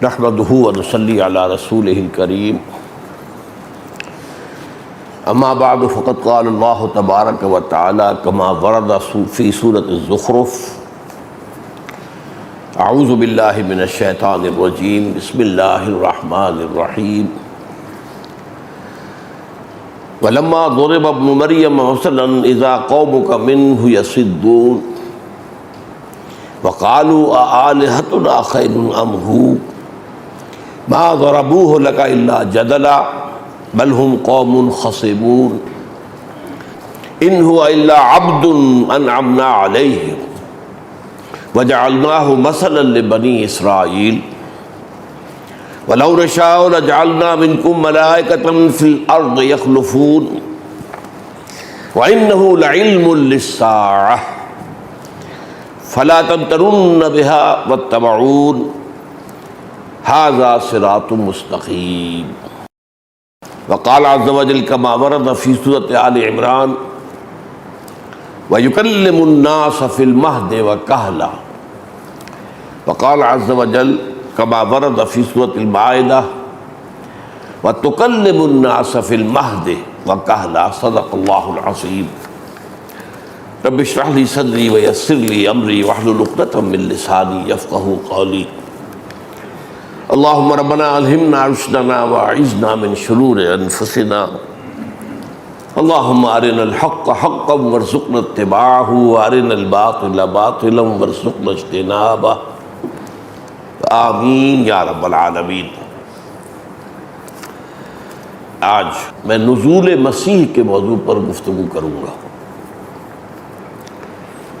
نحمده ونصلي على رسوله الكريم اما بعد فقد قال الله تبارك وتعالى كما ورد في سورة الزخرف اعوذ بالله من الشیطان الرجیم بسم اللہ الرحمن الرحیم ولما ضرب ابن مریم مثلا اذا قومك منه يصدون وقالوا آلهتنا خير ام هو ما ضربوه لك الا جدلا بل هم قوم خصمون ان هو الا عبد انعمنا عليه وجعلناه مثلا لبني اسرائيل ولو نشاء لجعلنا منكم ملائكة في الارض يخلفون وانه لعلم للساعة فلا تمترن بها واتبعون هذا صراط مستقيم وقال عز وجل كما ورد في سورة آل عمران ويكلم الناس في المهد وكهلا وقال عز وجل كما ورد في سورة المائدة وتكلم الناس في المهد وكهلا صدق الله العظيم رب اشرح لي صدري ويسر لي امري واحلل عقدة من لساني يفقهوا قولي اللهم ربنا الہمنا رشدنا واعذنا من شرور انفسنا اللهم ارنا الحق حقا وارزقنا اتباعه وارنا الباطل باطلا وارزقنا اجتنابه آمین یا رب العالمین۔ آج میں نزول مسیح کے موضوع پر گفتگو کروں گا۔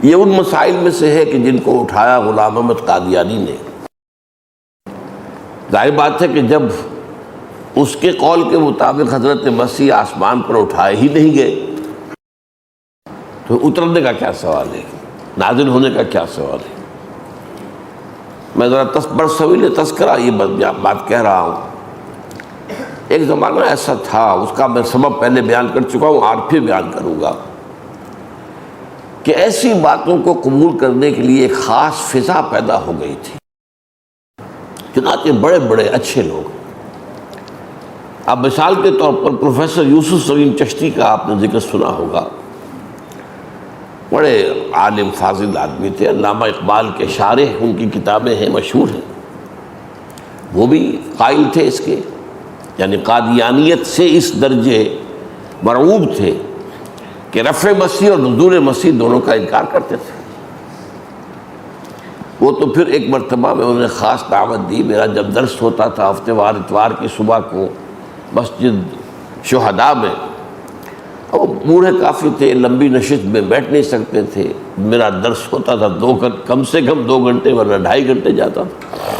یہ ان مسائل میں سے ہے کہ جن کو اٹھایا غلام احمد قادیانی نے۔ ظاہر بات ہے کہ جب اس کے قول کے مطابق حضرت مسیح آسمان پر اٹھائے ہی نہیں گئے تو اترنے کا کیا سوال ہے، نازل ہونے کا کیا سوال ہے۔ میں ذرا برصغیر تذکرہ یہ بات کہہ رہا ہوں۔ ایک زمانہ ایسا تھا، اس کا میں سبب پہلے بیان کر چکا ہوں، آج پھر بیان کروں گا، کہ ایسی باتوں کو قبول کرنے کے لیے ایک خاص فضا پیدا ہو گئی تھی۔ چنانچہ بڑے بڑے اچھے لوگ، اب مثال کے طور پر پروفیسر یوسف سلیم چشتی کا آپ نے ذکر سنا ہوگا، بڑے عالم فاضل آدمی تھے، علامہ اقبال کے شارح ان کی کتابیں ہیں، مشہور ہیں۔ وہ بھی قائل تھے اس کے، یعنی قادیانیت سے اس درجے مرعوب تھے کہ رفع مسیح اور نزول مسیح دونوں کا انکار کرتے تھے۔ وہ تو پھر ایک مرتبہ میں انہیں خاص دعوت دی۔ میرا جب درس ہوتا تھا ہفتے وار اتوار کی صبح کو مسجد شہداء میں، وہ بوڑھے کافی تھے، لمبی نشست میں بیٹھ نہیں سکتے تھے، میرا درس ہوتا تھا کم سے کم 2 گھنٹے ورنہ 2.5 گھنٹے جاتا تھا،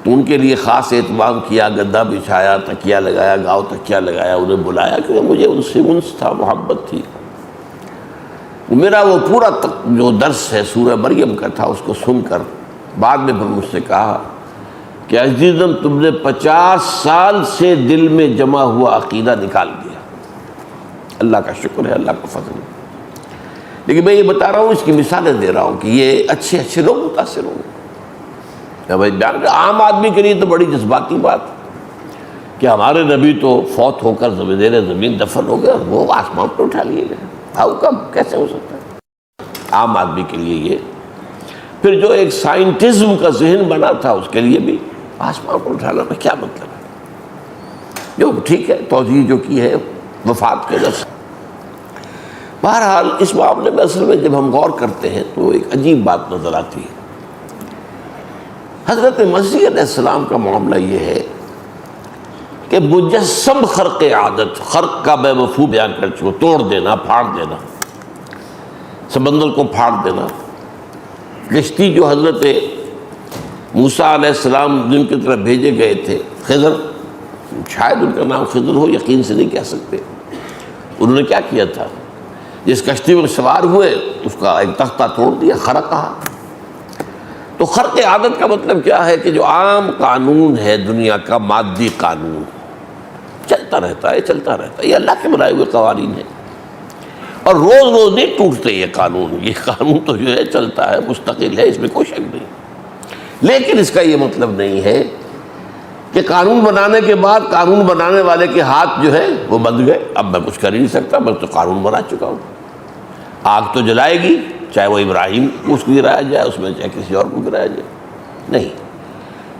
تو ان کے لیے خاص اہتمام کیا، گدا بچھایا، تکیہ لگایا، گاؤ تکیہ لگایا، انہیں بلایا، کیونکہ مجھے ان سے انس تھا، محبت تھی۔ میرا وہ پورا جو درس ہے سورہ مریم کا تھا، اس کو سن کر بعد میں پھر مجھ سے کہا کہ عزیزم تم نے 50 سال سے دل میں جمع ہوا عقیدہ نکال دیا، اللہ کا شکر ہے، اللہ کا فضل ہے۔ لیکن میں یہ بتا رہا ہوں، اس کی مثالیں دے رہا ہوں کہ یہ اچھے اچھے لوگ متاثر ہوں گے۔ عام آدمی کے لیے تو بڑی جذباتی بات کہ ہمارے نبی تو فوت ہو کر زیر زمین دفن ہو گئے، وہ آسمان پر اٹھا لیے گئے، ہاؤ کم، کیسے ہو سکتا ہے؟ عام آدمی کے لیے یہ، پھر جو ایک سائنٹزم کا ذہن بنا تھا اس کے لیے بھی آسمان پر اٹھانا میں کیا مطلب ہے؟ جو ٹھیک ہے، توجیہ جو کی ہے وفات کے لفظ۔ بہرحال اس معاملے میں اصل میں جب ہم غور کرتے ہیں تو ایک عجیب بات نظر آتی ہے۔ حضرت مسیح علیہ السلام کا معاملہ یہ ہے کہ مجسم خرق عادت، خرق کا میں مفہوم بیان کر چکا، توڑ دینا، پھاڑ دینا، سمندر کو پھاڑ دینا۔ کشتی جو حضرت موسیٰ علیہ السلام جن کی طرف بھیجے گئے تھے، خضر، شاید ان کا نام خضر ہو، یقین سے نہیں کہہ سکتے، انہوں نے کیا کیا تھا؟ جس کشتی میں سوار ہوئے اس کا ایک تختہ توڑ دیا، خرق کہا۔ تو خرق عادت کا مطلب کیا ہے کہ جو عام قانون ہے دنیا کا، مادی قانون چلتا رہتا ہے، چلتا رہتا ہے، یہ اللہ کے بنائے ہوئے قوانین ہیں، اور روز روز نہیں ٹوٹتے یہ قانون تو جو ہے چلتا ہے، مستقل ہے، اس میں کوئی شک نہیں۔ لیکن اس کا یہ مطلب نہیں ہے کہ قانون بنانے کے بعد قانون بنانے والے کے ہاتھ جو ہے وہ بندھ گئے، اب میں کچھ کر ہی نہیں سکتا، میں تو قانون بنا چکا ہوں۔ آگ تو جلائے گی، چاہے وہ ابراہیم کو اس کو گرایا جائے اس میں، چاہے کسی اور کو گرایا جائے۔ نہیں،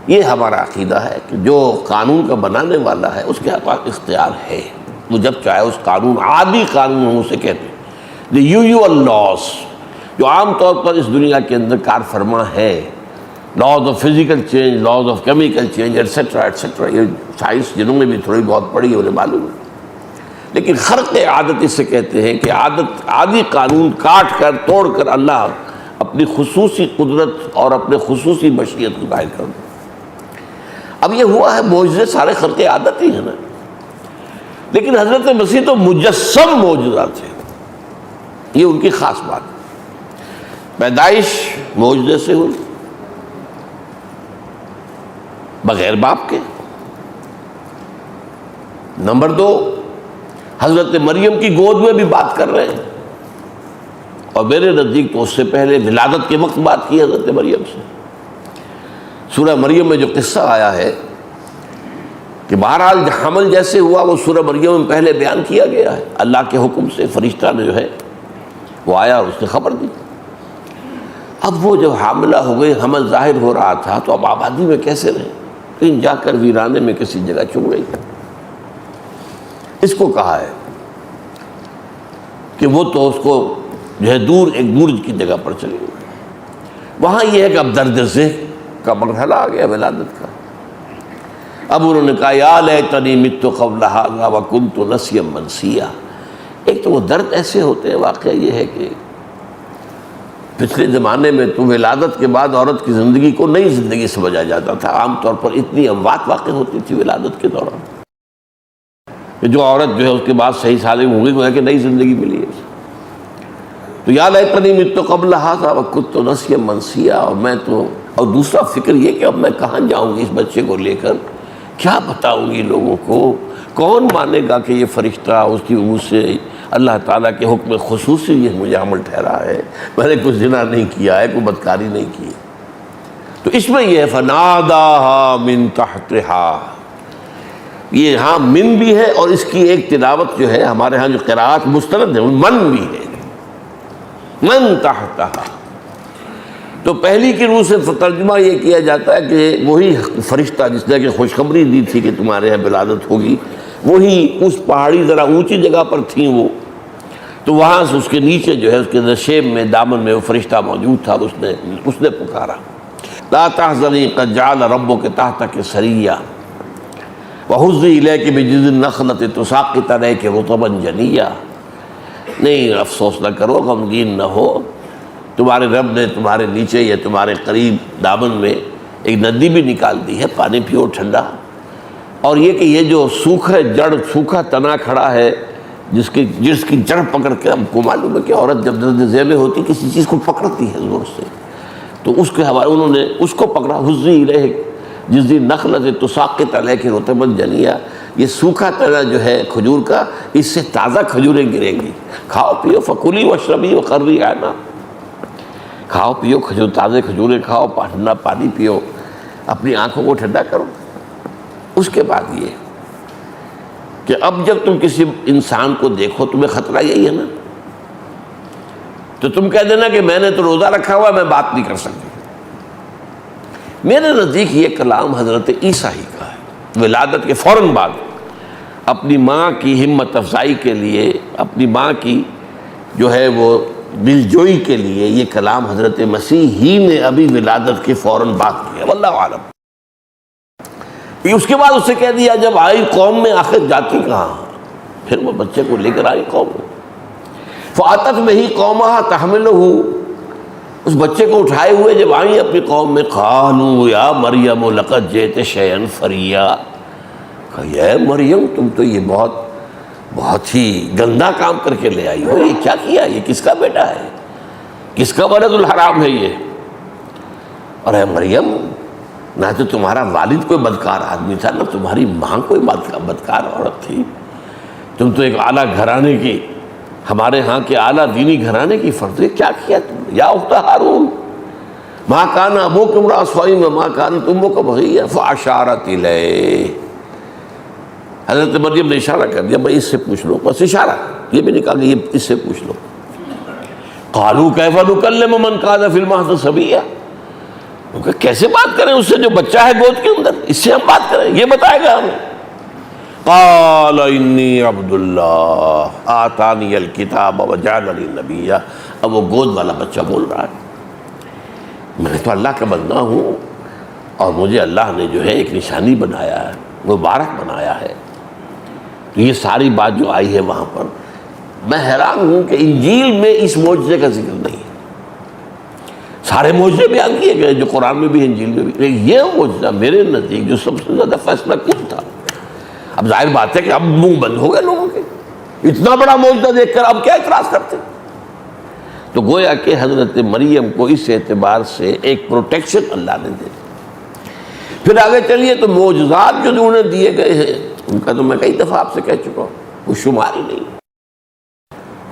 یہ ہمارا عقیدہ ہے کہ جو قانون کا بنانے والا ہے اس کے پاس اختیار ہے، وہ جب چاہے اس قانون، عادی قانون ہم اسے کہتے ہیں، دی یوزول لاس، جو عام طور پر اس دنیا کے اندر کار فرما ہے، laws of physical change, laws of chemical change, et cetera et cetera, یہ سائنس جنہوں نے بھی تھوڑی بہت پڑھی ہے انہیں معلوم ہے۔ لیکن خرق عادت اس سے کہتے ہیں کہ عادی قانون کاٹ کر توڑ کر اللہ اپنی خصوصی قدرت اور اپنے خصوصی مشیت کو ظاہر کر دے۔ اب یہ ہوا ہے، معجزے سارے خرق عادت ہی ہیں نا، لیکن حضرت مسیح تو مجسم معجزات تھے، یہ ان کی خاص بات ہے۔ پیدائش معجزے سے ہوئی، بغیر باپ کے۔ نمبر 2، حضرت مریم کی گود میں بھی بات کر رہے ہیں، اور میرے نزدیک تو اس سے پہلے ولادت کے وقت بات کی حضرت مریم سے۔ سورہ مریم میں جو قصہ آیا ہے کہ بہرحال حمل جیسے ہوا وہ سورہ مریم میں پہلے بیان کیا گیا ہے، اللہ کے حکم سے فرشتہ نے جو ہے وہ آیا اور اس نے خبر دی۔ اب وہ جب حاملہ ہو گئی، حمل ظاہر ہو رہا تھا، تو اب آبادی میں کیسے رہیں؟ کہیں جا کر ویرانے میں کسی جگہ چھپ گئی۔ اس کو کہا ہے کہ وہ تو اس کو جو ہے دور ایک برج کی جگہ پر چلی گئی۔ وہاں یہ ہے کہ اب درد ذہن کا مرحلہ آ گیا ولادت کا۔ اب انہوں نے کہا یا لیتنی مت قبل ھذا وکنت نسیا منسیا۔ ایک تو وہ درد ایسے ہوتے ہیں، واقعہ یہ ہے کہ پچھلے زمانے میں تو ولادت کے بعد عورت کی زندگی کو نئی زندگی سمجھا جاتا تھا، عام طور پر اتنی اموات واقع ہوتی تھی ولادت کے دوران کہ جو عورت جو ہے اس کے بعد صحیح سالم ہو گئی، وہ ہے کہ نئی زندگی ملی ہے۔ تو یا لیتنی مت قبل ھذا وکنت نسیا منسیا، اور دوسرا فکر یہ کہ اب میں کہاں جاؤں گی اس بچے کو لے کر، کیا بتاؤں گی لوگوں کو، کون مانے گا کہ یہ فرشتہ اس کی منہ سے اللہ تعالیٰ کے حکم خصوصی یہ مجھے عمل ٹھہرا ہے، میں نے کچھ زنا نہیں کیا ہے، کوئی بدکاری نہیں کی۔ تو اس میں یہ ہے فناداہا من تحتہا، یہ ہاں من بھی ہے، اور اس کی ایک تلاوت جو ہے ہمارے ہاں جو قراءات مستند ہے من بھی ہے، من تحتہا۔ تو پہلی کی روح سے ترجمہ یہ کیا جاتا ہے کہ وہی فرشتہ جس نے کہ خوشخبری دی تھی کہ تمہارے یہاں ولادت ہوگی، وہی اس پہاڑی ذرا اونچی جگہ پر تھیں وہ، تو وہاں سے اس کے نیچے جو ہے اس کے نشیب میں دامن میں وہ فرشتہ موجود تھا، اس نے پکارا لا تحزنی قد جعل ربک تحتک سریا وہزی الیک بجذع النخلۃ تساقط علیک رطبا جنیا۔ نہیں، افسوس نہ کرو، غمگین نہ ہو، تمہارے رب نے تمہارے نیچے یا تمہارے قریب دامن میں ایک ندی بھی نکال دی ہے، پانی پیو ٹھنڈا۔ اور یہ کہ یہ جو سوکھا تنا کھڑا ہے جس کی جڑ پکڑ کے، ہم کو معلوم ہے کہ عورت جب درد ذیل میں ہوتی کسی چیز کو پکڑتی ہے زور سے، تو اس کے حوالے انہوں نے اس کو پکڑا، حزی الیک جذع النخلۃ تساقط علیک رطبا جنیا۔ یہ سوکھا تنا جو ہے کھجور کا، اس سے تازہ کھجوریں گریں گی، کھاؤ پیو فکلی واشربی وقرری عینا، کھاؤ پیو کھجور، تازے کھجوریں کھاؤ، ٹھنڈا پانی پیو، اپنی آنکھوں کو ٹھنڈا کرو۔ اس کے بعد یہ کہ اب جب تم کسی انسان کو دیکھو تمہیں خطرہ یہی ہے نا، تو تم کہہ دینا کہ میں نے تو روزہ رکھا ہوا ہے، میں بات نہیں کر سکتی۔ میرے نزدیک یہ کلام حضرت عیسیٰ ہی کا ہے، ولادت کے فوراً بعد اپنی ماں کی ہمت افزائی کے لیے، اپنی ماں کی جو ہے وہ دلجوئی کے لیے یہ کلام حضرت مسیح ہی نے ابھی ولادت کے فوراً بعد کیا، واللہ اعلم۔ اس کے بعد اسے کہہ دیا جب آئی قوم میں آخر جاتی کہاں، پھر وہ بچے کو لے کر آئی قوم میں، فاتت بہ قومہا تحملہ، اس بچے کو اٹھائے ہوئے جب آئیں اپنی قوم میں، قالوا یا مریم لقد جئت شیئا فریا، کہا یا مریم تم تو یہ بہت ہی گندا کام کر کے لے آئی ہو، یہ کیا کیا، یہ کس کا بیٹا ہے، کس کا ولد الحرام ہے یہ، اور اے مریم نہ تو تمہارا والد کوئی بدکار آدمی تھا، نہ تمہاری ماں کوئی بدکار عورت تھی، تم تو ایک اعلیٰ گھرانے کی، ہمارے ہاں کے اعلیٰ دینی گھرانے کی فرد، کیا کیا تم نے، یا اخت ہارون ما کان ابوک امرأ سوء وما کانت امک بغیہ فاشارت الیہ. حضرت مریم نے اشارہ کر دیا، بھائی اس سے پوچھ لو، بس اشارہ، یہ بھی نہیں کہا کہ یہ اس سے پوچھ لو. قالوا کیف نکلم من کان فی المہد صبیا، کیسے بات کریں اس سے جو بچہ ہے گود کے اندر، اس سے ہم بات کریں، یہ بتائے گا ہمیں. قال انی عبد اللہ آتانی الکتاب وجعلنی نبیا. اب وہ گود والا بچہ بول رہا ہے، میں تو اللہ کا بندہ ہوں اور مجھے اللہ نے جو ہے ایک نشانی بنایا ہے، مبارک بنایا ہے. تو یہ ساری بات جو آئی ہے وہاں پر، میں حیران ہوں کہ انجیل میں اس معجزے کا ذکر نہیں ہے. سارے معجزے بیان کیے گئے جو قرآن میں بھی انجیل میں بھی، لیکن یہ معجزہ میرے نزدیک جو سب سے زیادہ فیصلہ کن تھا. اب ظاہر بات ہے کہ اب منہ بند ہو گئے لوگوں کے، اتنا بڑا معجزہ دیکھ کر اب کیا اعتراض کرتے. تو گویا کہ حضرت مریم کو اس اعتبار سے ایک پروٹیکشن اللہ نے دے. پھر آگے چلیے تو معجزات جو انہیں دیے گئے ہیں ان کا تو میں کئی دفعہ آپ سے کہہ چکا ہوں، کوئی شمار ہی نہیں.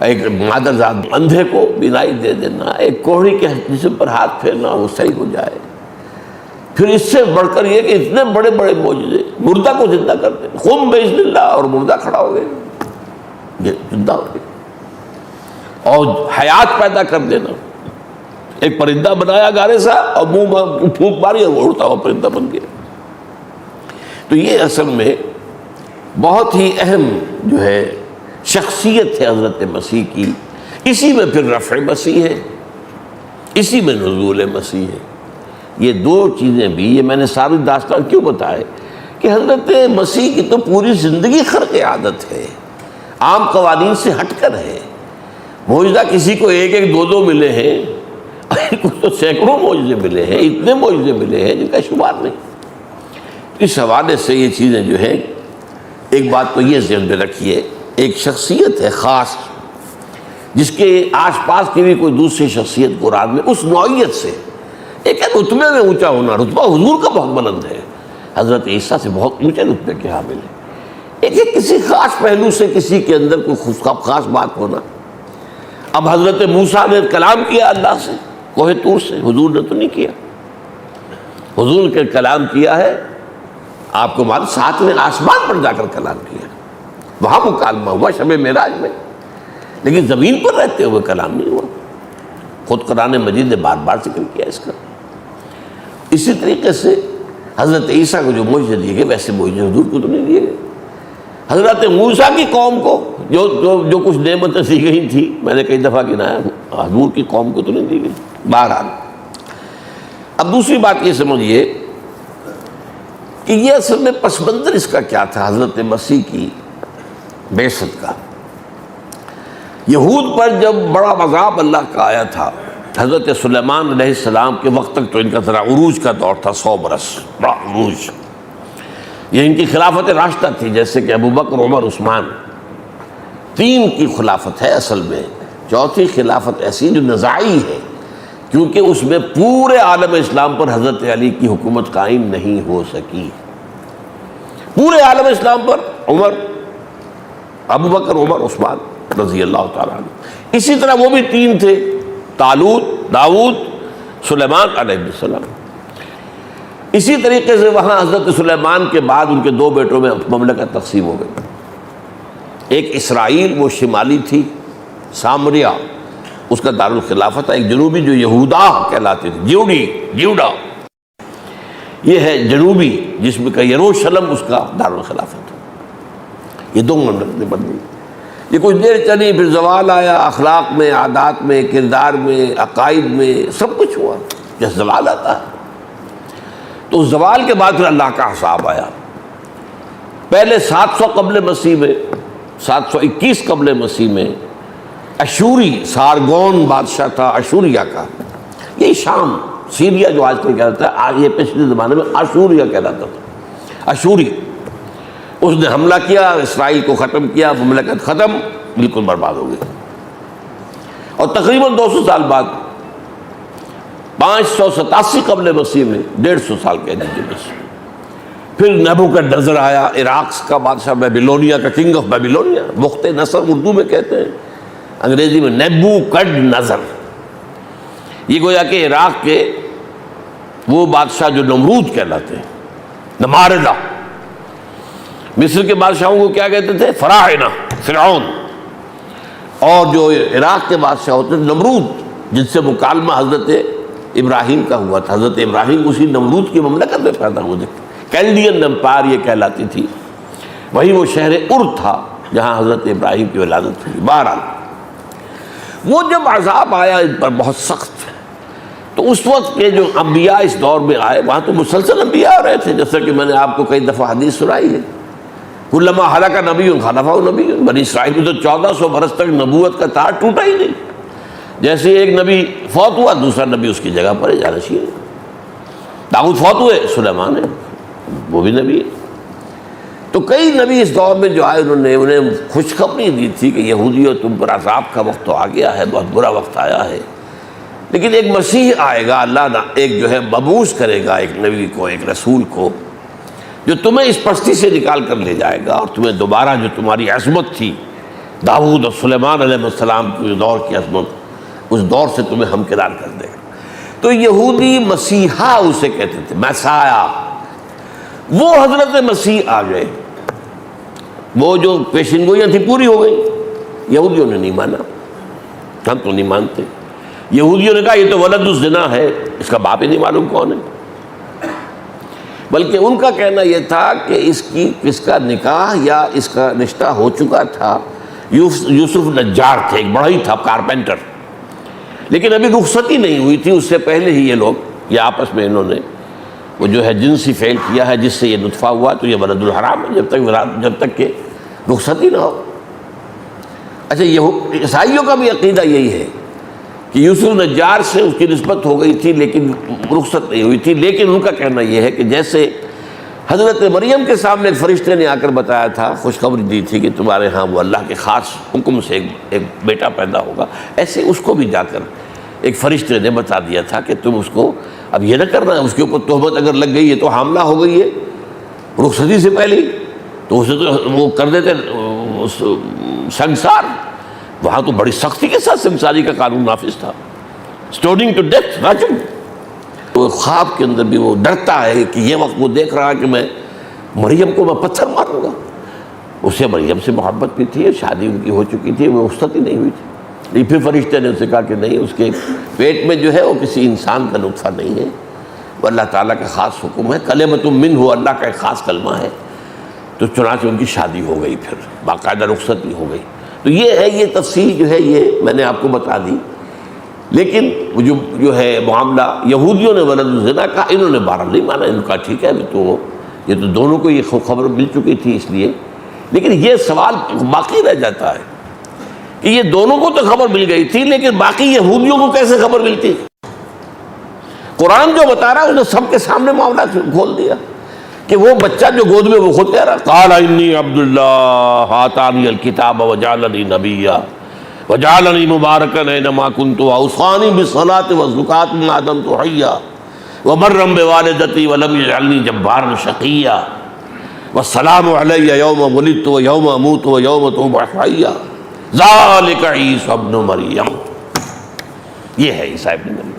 ایک مادرزاد اندھے کو بینائی دے دینا، ایک کوہڑی کے جسم پر ہاتھ پھیرنا وہ صحیح ہو جائے. پھر اس سے بڑھ کر یہ کہ اتنے بڑے بڑے معجزے، مردہ کو زندہ کر دینا، قم باذن اللہ، اور مردہ کھڑا ہو گئے، یہ زندہ ہو گئے. اور حیات پیدا کر دینا، ایک پرندہ بنایا گارے سا اور منہ میں پھونک ماری اور وہ اڑتا ہوا پرندہ بن گیا. تو یہ اصل میں بہت ہی اہم جو ہے شخصیت ہے حضرت مسیح کی. اسی میں پھر رفع مسیح ہے، اسی میں نزول مسیح ہے. یہ دو چیزیں بھی، یہ میں نے ساری داستان کیوں بتائے کہ حضرت مسیح کی تو پوری زندگی خرق عادت ہے، عام قوانین سے ہٹ کر ہے. معجزہ کسی کو ایک ایک دو دو ملے ہیں، کچھ تو سینکڑوں معجزے ملے ہیں، اتنے معجزے ملے ہیں جن کا شمار نہیں. اس حوالے سے یہ چیزیں جو ہے، ایک بات تو یہ ذہن میں رکھیے، ایک شخصیت ہے خاص جس کے آس پاس کی بھی کوئی دوسری شخصیت قرآن میں اس نوعیت سے، ایک ہے رتبے میں اونچا ہونا، رتبہ حضور کا بہت بلند ہے، حضرت عیسیٰ سے بہت اونچے رتبے کے حامل ہے. ایک ہے کسی خاص پہلو سے کسی کے اندر کوئی خاص بات ہونا. اب حضرت موسیٰ نے کلام کیا اللہ سے کوہ طور سے، حضور نے تو نہیں کیا. حضور کے کلام کیا ہے آپ کو معلوم، ساتویں آسمان پر جا کر کلام کیا، وہاں مکالمہ ہوا شب معراج میں، لیکن زمین پر رہتے ہوئے کلام نہیں ہوا. خود قرآن مجید نے بار بار ذکر کیا اس کا. اسی طریقے سے حضرت عیسیٰ کو جو معجزے دیے گئے ویسے معجزے حضور کو تو نہیں دیے گئے. حضرت موسیٰ کی قوم کو جو کچھ نعمتیں دی گئی تھی، میں نے کئی دفعہ گنایا، حضور کی قوم کو تو نہیں دی گئی. بہرحال اب دوسری بات یہ سمجھیے کہ یہ اصل میں پس منظر اس کا کیا تھا حضرت مسیح کی بعثت کا. یہود پر جب بڑا عذاب اللہ کا آیا تھا، حضرت سلیمان علیہ السلام کے وقت تک تو ان کا ذرا عروج کا دور تھا، 100 برس بڑا عروج. یہ ان کی خلافت راشدہ تھی، جیسے کہ ابوبکر، عمر، عثمان، 3 کی خلافت ہے اصل میں. چوتھی خلافت ایسی جو نزاعی ہے، کیونکہ اس میں پورے عالم اسلام پر حضرت علی کی حکومت قائم نہیں ہو سکی. پورے عالم اسلام پر عمر، ابوبکر، عمر، عثمان رضی اللہ تعالیٰ عنہ. اسی طرح وہ بھی 3 تھے، طالوت، داؤد، سلیمان علیہ السلام. اسی طریقے سے وہاں حضرت سلیمان کے بعد ان کے 2 بیٹوں میں مملکت تقسیم ہو گئی. ایک اسرائیل، وہ شمالی تھی، سامریہ اس کا دارالخلافت تھا. ایک جنوبی جو یہودا کہلاتے تھے، جیوڈا، یہ ہے جنوبی، جس میں کہ یروشلم اس کا دارالخلافت تھا. یہ 2 مملکتیں بن گئی. یہ کچھ دیر چلی، پھر زوال آیا، اخلاق میں، عادات میں، کردار میں، عقائد میں، سب کچھ ہوا. جیسے زوال آتا ہے تو اس زوال کے بعد پھر اللہ کا حساب آیا. پہلے 700 قبل مسیح میں، 721 قبل مسیح میں اشوری، سارگون بادشاہ تھا اشوریہ کا. یہ شام، سیریا جو آج کل کہلاتا ہے، آج یہ پچھلے زمانے میں اشوریہ کہلاتا تھا. اشوری، اس نے حملہ کیا، اسرائیل کو ختم کیا، مملکت ختم، بالکل برباد ہو گئی. اور تقریباً 200 سال بعد 587 قبل مسیح میں، 150 سال کہہ دیجیے بس، پھر نبوکدنضر آیا، عراق کا بادشاہ، بیبیلونیا کا، کنگ آف بیبیلونیا، بخت نصر اردو میں کہتے ہیں، انگریزی میں نیبوکڈنضر. یہ گویا کہ عراق کے وہ بادشاہ جو نمرود کہلاتے ہیں، نماردہ. مصر کے بادشاہوں کو کیا کہتے تھے؟ فراعنہ، فرعون. اور جو عراق کے بادشاہ ہوتے تھے نمرود، جن سے مکالمہ حضرت ابراہیم کا ہوا تھا. حضرت ابراہیم اسی نمرود کی مملکت میں پیدا ہوئے. کیلڈین امپائر یہ کہلاتی تھی. وہی وہ شہر ار تھا جہاں حضرت ابراہیم کی ولادت ہوئی. بہرحال وہ جب عذاب آیا ان پر بہت سخت، تو اس وقت کے جو انبیاء اس دور میں آئے، وہاں تو مسلسل انبیاء آ رہے تھے، جیسا کہ میں نے آپ کو کئی دفعہ حدیث سنائی ہے. کلما ہلاک نبی خلفہ نبی. بنی اسرائیل میں تو 1400 برس تک نبوت کا تار ٹوٹا ہی نہیں. جیسے ایک نبی فوت ہوا، دوسرا نبی اس کی جگہ پر جانشین ہے. داؤد فوت ہوئے، سلیمان ہے، وہ بھی نبی ہے. تو کئی نبی اس دور میں جو آئے انہیں خوشخبری دی تھی کہ یہودیوں تم پر عذاب کا وقت تو آ گیا ہے، بہت برا وقت آیا ہے، لیکن ایک مسیح آئے گا، اللہ ایک جو ہے مبعوث کرے گا ایک نبی کو، ایک رسول کو، جو تمہیں اس پستی سے نکال کر لے جائے گا اور تمہیں دوبارہ جو تمہاری عظمت تھی داؤد اور سلیمان علیہ السلام کی دور کی عظمت، اس دور سے تمہیں ہمکنار کر دے گا. تو یہودی مسیحا اسے کہتے تھے، مسیحا. وہ حضرت مسیح آ گئے، وہ جو پیشن گوئیاں تھی پوری ہو گئی. یہودیوں نے نہیں مانا، ہم تو نہیں مانتے. یہودیوں نے کہا یہ تو ولد الزنا ہے، اس کا باپ ہی نہیں معلوم کون ہے. بلکہ ان کا کہنا یہ تھا کہ اس کا نکاح یا اس کا رشتہ ہو چکا تھا. یوسف نجار تھے، ایک بڑا ہی تھا کارپینٹر، لیکن ابھی رخصتی نہیں ہوئی تھی. اس سے پہلے ہی یہ آپس میں انہوں نے وہ جو ہے جنسی فعل کیا ہے، جس سے یہ نطفہ ہوا. تو یہ ولد الحرام ہے جب تک کہ رخصتی نہ ہو. اچھا، یہ عیسائیوں کا بھی عقیدہ یہی ہے کہ یوسف نجار سے اس کی نسبت ہو گئی تھی لیکن رخصت نہیں ہوئی تھی. لیکن ان کا کہنا یہ ہے کہ جیسے حضرت مریم کے سامنے ایک فرشتے نے آ کر بتایا تھا، خوشخبری دی تھی کہ تمہارے ہاں وہ اللہ کے خاص حکم سے ایک بیٹا پیدا ہوگا، ایسے اس کو بھی جا کر ایک فرشتے نے بتا دیا تھا کہ تم اس کو اب یہ نہ کرنا ہے، اس کے اوپر تہمت اگر لگ گئی ہے تو حاملہ ہو گئی ہے رخصتی سے پہلے ہی، تو اسے تو وہ کر دیتے سنسار. وہاں تو بڑی سختی کے ساتھ سنساری کا قانون نافذ تھا، سٹوننگ ٹو ڈیتھ، راجم. وہ خواب کے اندر بھی وہ ڈرتا ہے کہ یہ وقت وہ دیکھ رہا کہ میں مریم کو میں پتھر ماروں گا. اسے مریم سے محبت بھی تھی، شادی ان کی ہو چکی تھی، وہ رخصتی نہیں ہوئی تھی. لیکن پھر فرشتے نے اسے کہا کہ نہیں، اس کے پیٹ میں جو ہے وہ کسی انسان کا نطفہ نہیں ہے، وہ اللہ تعالیٰ کا خاص حکم ہے، کلمۃ منہ، اللہ کا ایک خاص کلمہ ہے. تو چنانچہ ان کی شادی ہو گئی، پھر باقاعدہ رخصتی ہو گئی. تو یہ ہے، یہ تفصیل جو ہے یہ میں نے آپ کو بتا دی. لیکن جو ہے معاملہ یہودیوں نے ولد الزنا کا، انہوں نے بہرحال نہیں مانا. ان کا ٹھیک ہے، تو یہ تو دونوں کو یہ خبر مل چکی تھی اس لیے. لیکن یہ سوال باقی رہ جاتا ہے کہ یہ دونوں کو تو خبر مل گئی تھی، لیکن باقی یہودیوں کو کیسے خبر ملتی؟ قرآن جو بتا رہا ہے اس نے سب کے سامنے معاملہ کھول دیا کہ وہ بچہ جو گود میں، وہ خود کہہ رہا قال انی عبد اللہ آتانی الکتاب وجعلنی نبیا وجعلنی مبارکا اینما کنت واوصانی بالصلاۃ والزکاۃ ما دمت حیا وبرا بوالدتی ولم یجعلنی جبارا شقیا والسلام علی یوم ولدت ویوم اموت ویوم ابعث حیا ذالک عیسی ابن مریم. یہ ہے عیسیٰ ابن مریم.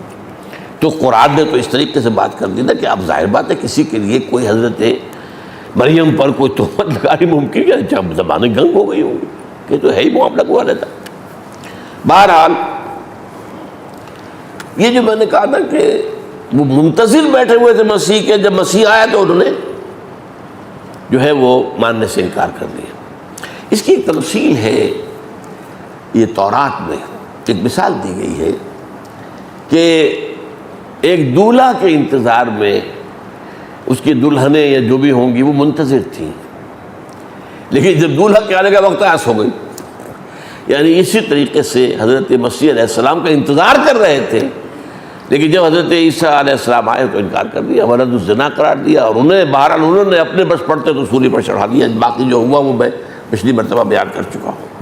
تو قرآن نے تو اس طریقے سے بات کر دی نا کہ اب ظاہر بات ہے کسی کے لیے کوئی حضرت مریم پر کوئی تہمت لگانی ممکن ہے، جب زبانیں گنگ ہو گئی ہوگی کہ تو ہے ہی معاملہ کو لیتا. بہرحال یہ جو میں نے کہا نا کہ وہ منتظر بیٹھے ہوئے تھے مسیح کے، جب مسیح آیا تو انہوں نے جو ہے وہ ماننے سے انکار کر دیا. اس کی ایک تفصیل ہے، یہ تورات میں ایک مثال دی گئی ہے کہ ایک دولہا کے انتظار میں اس کی دلہنیں یا جو بھی ہوں گی وہ منتظر تھیں، لیکن جب دولہا کے آنے کا وقت آس ہو گئی. یعنی اسی طریقے سے حضرت مسیح علیہ السلام کا انتظار کر رہے تھے، لیکن جب حضرت عیسیٰ علیہ السلام آئے تو انکار کر دیا، ولد الزنا قرار دیا. اور بہرحال انہوں نے اپنے بس پڑھتے تو سولی پر چڑھا دیا. باقی جو ہوا وہ میں پچھلی مرتبہ بیان کر چکا ہوں.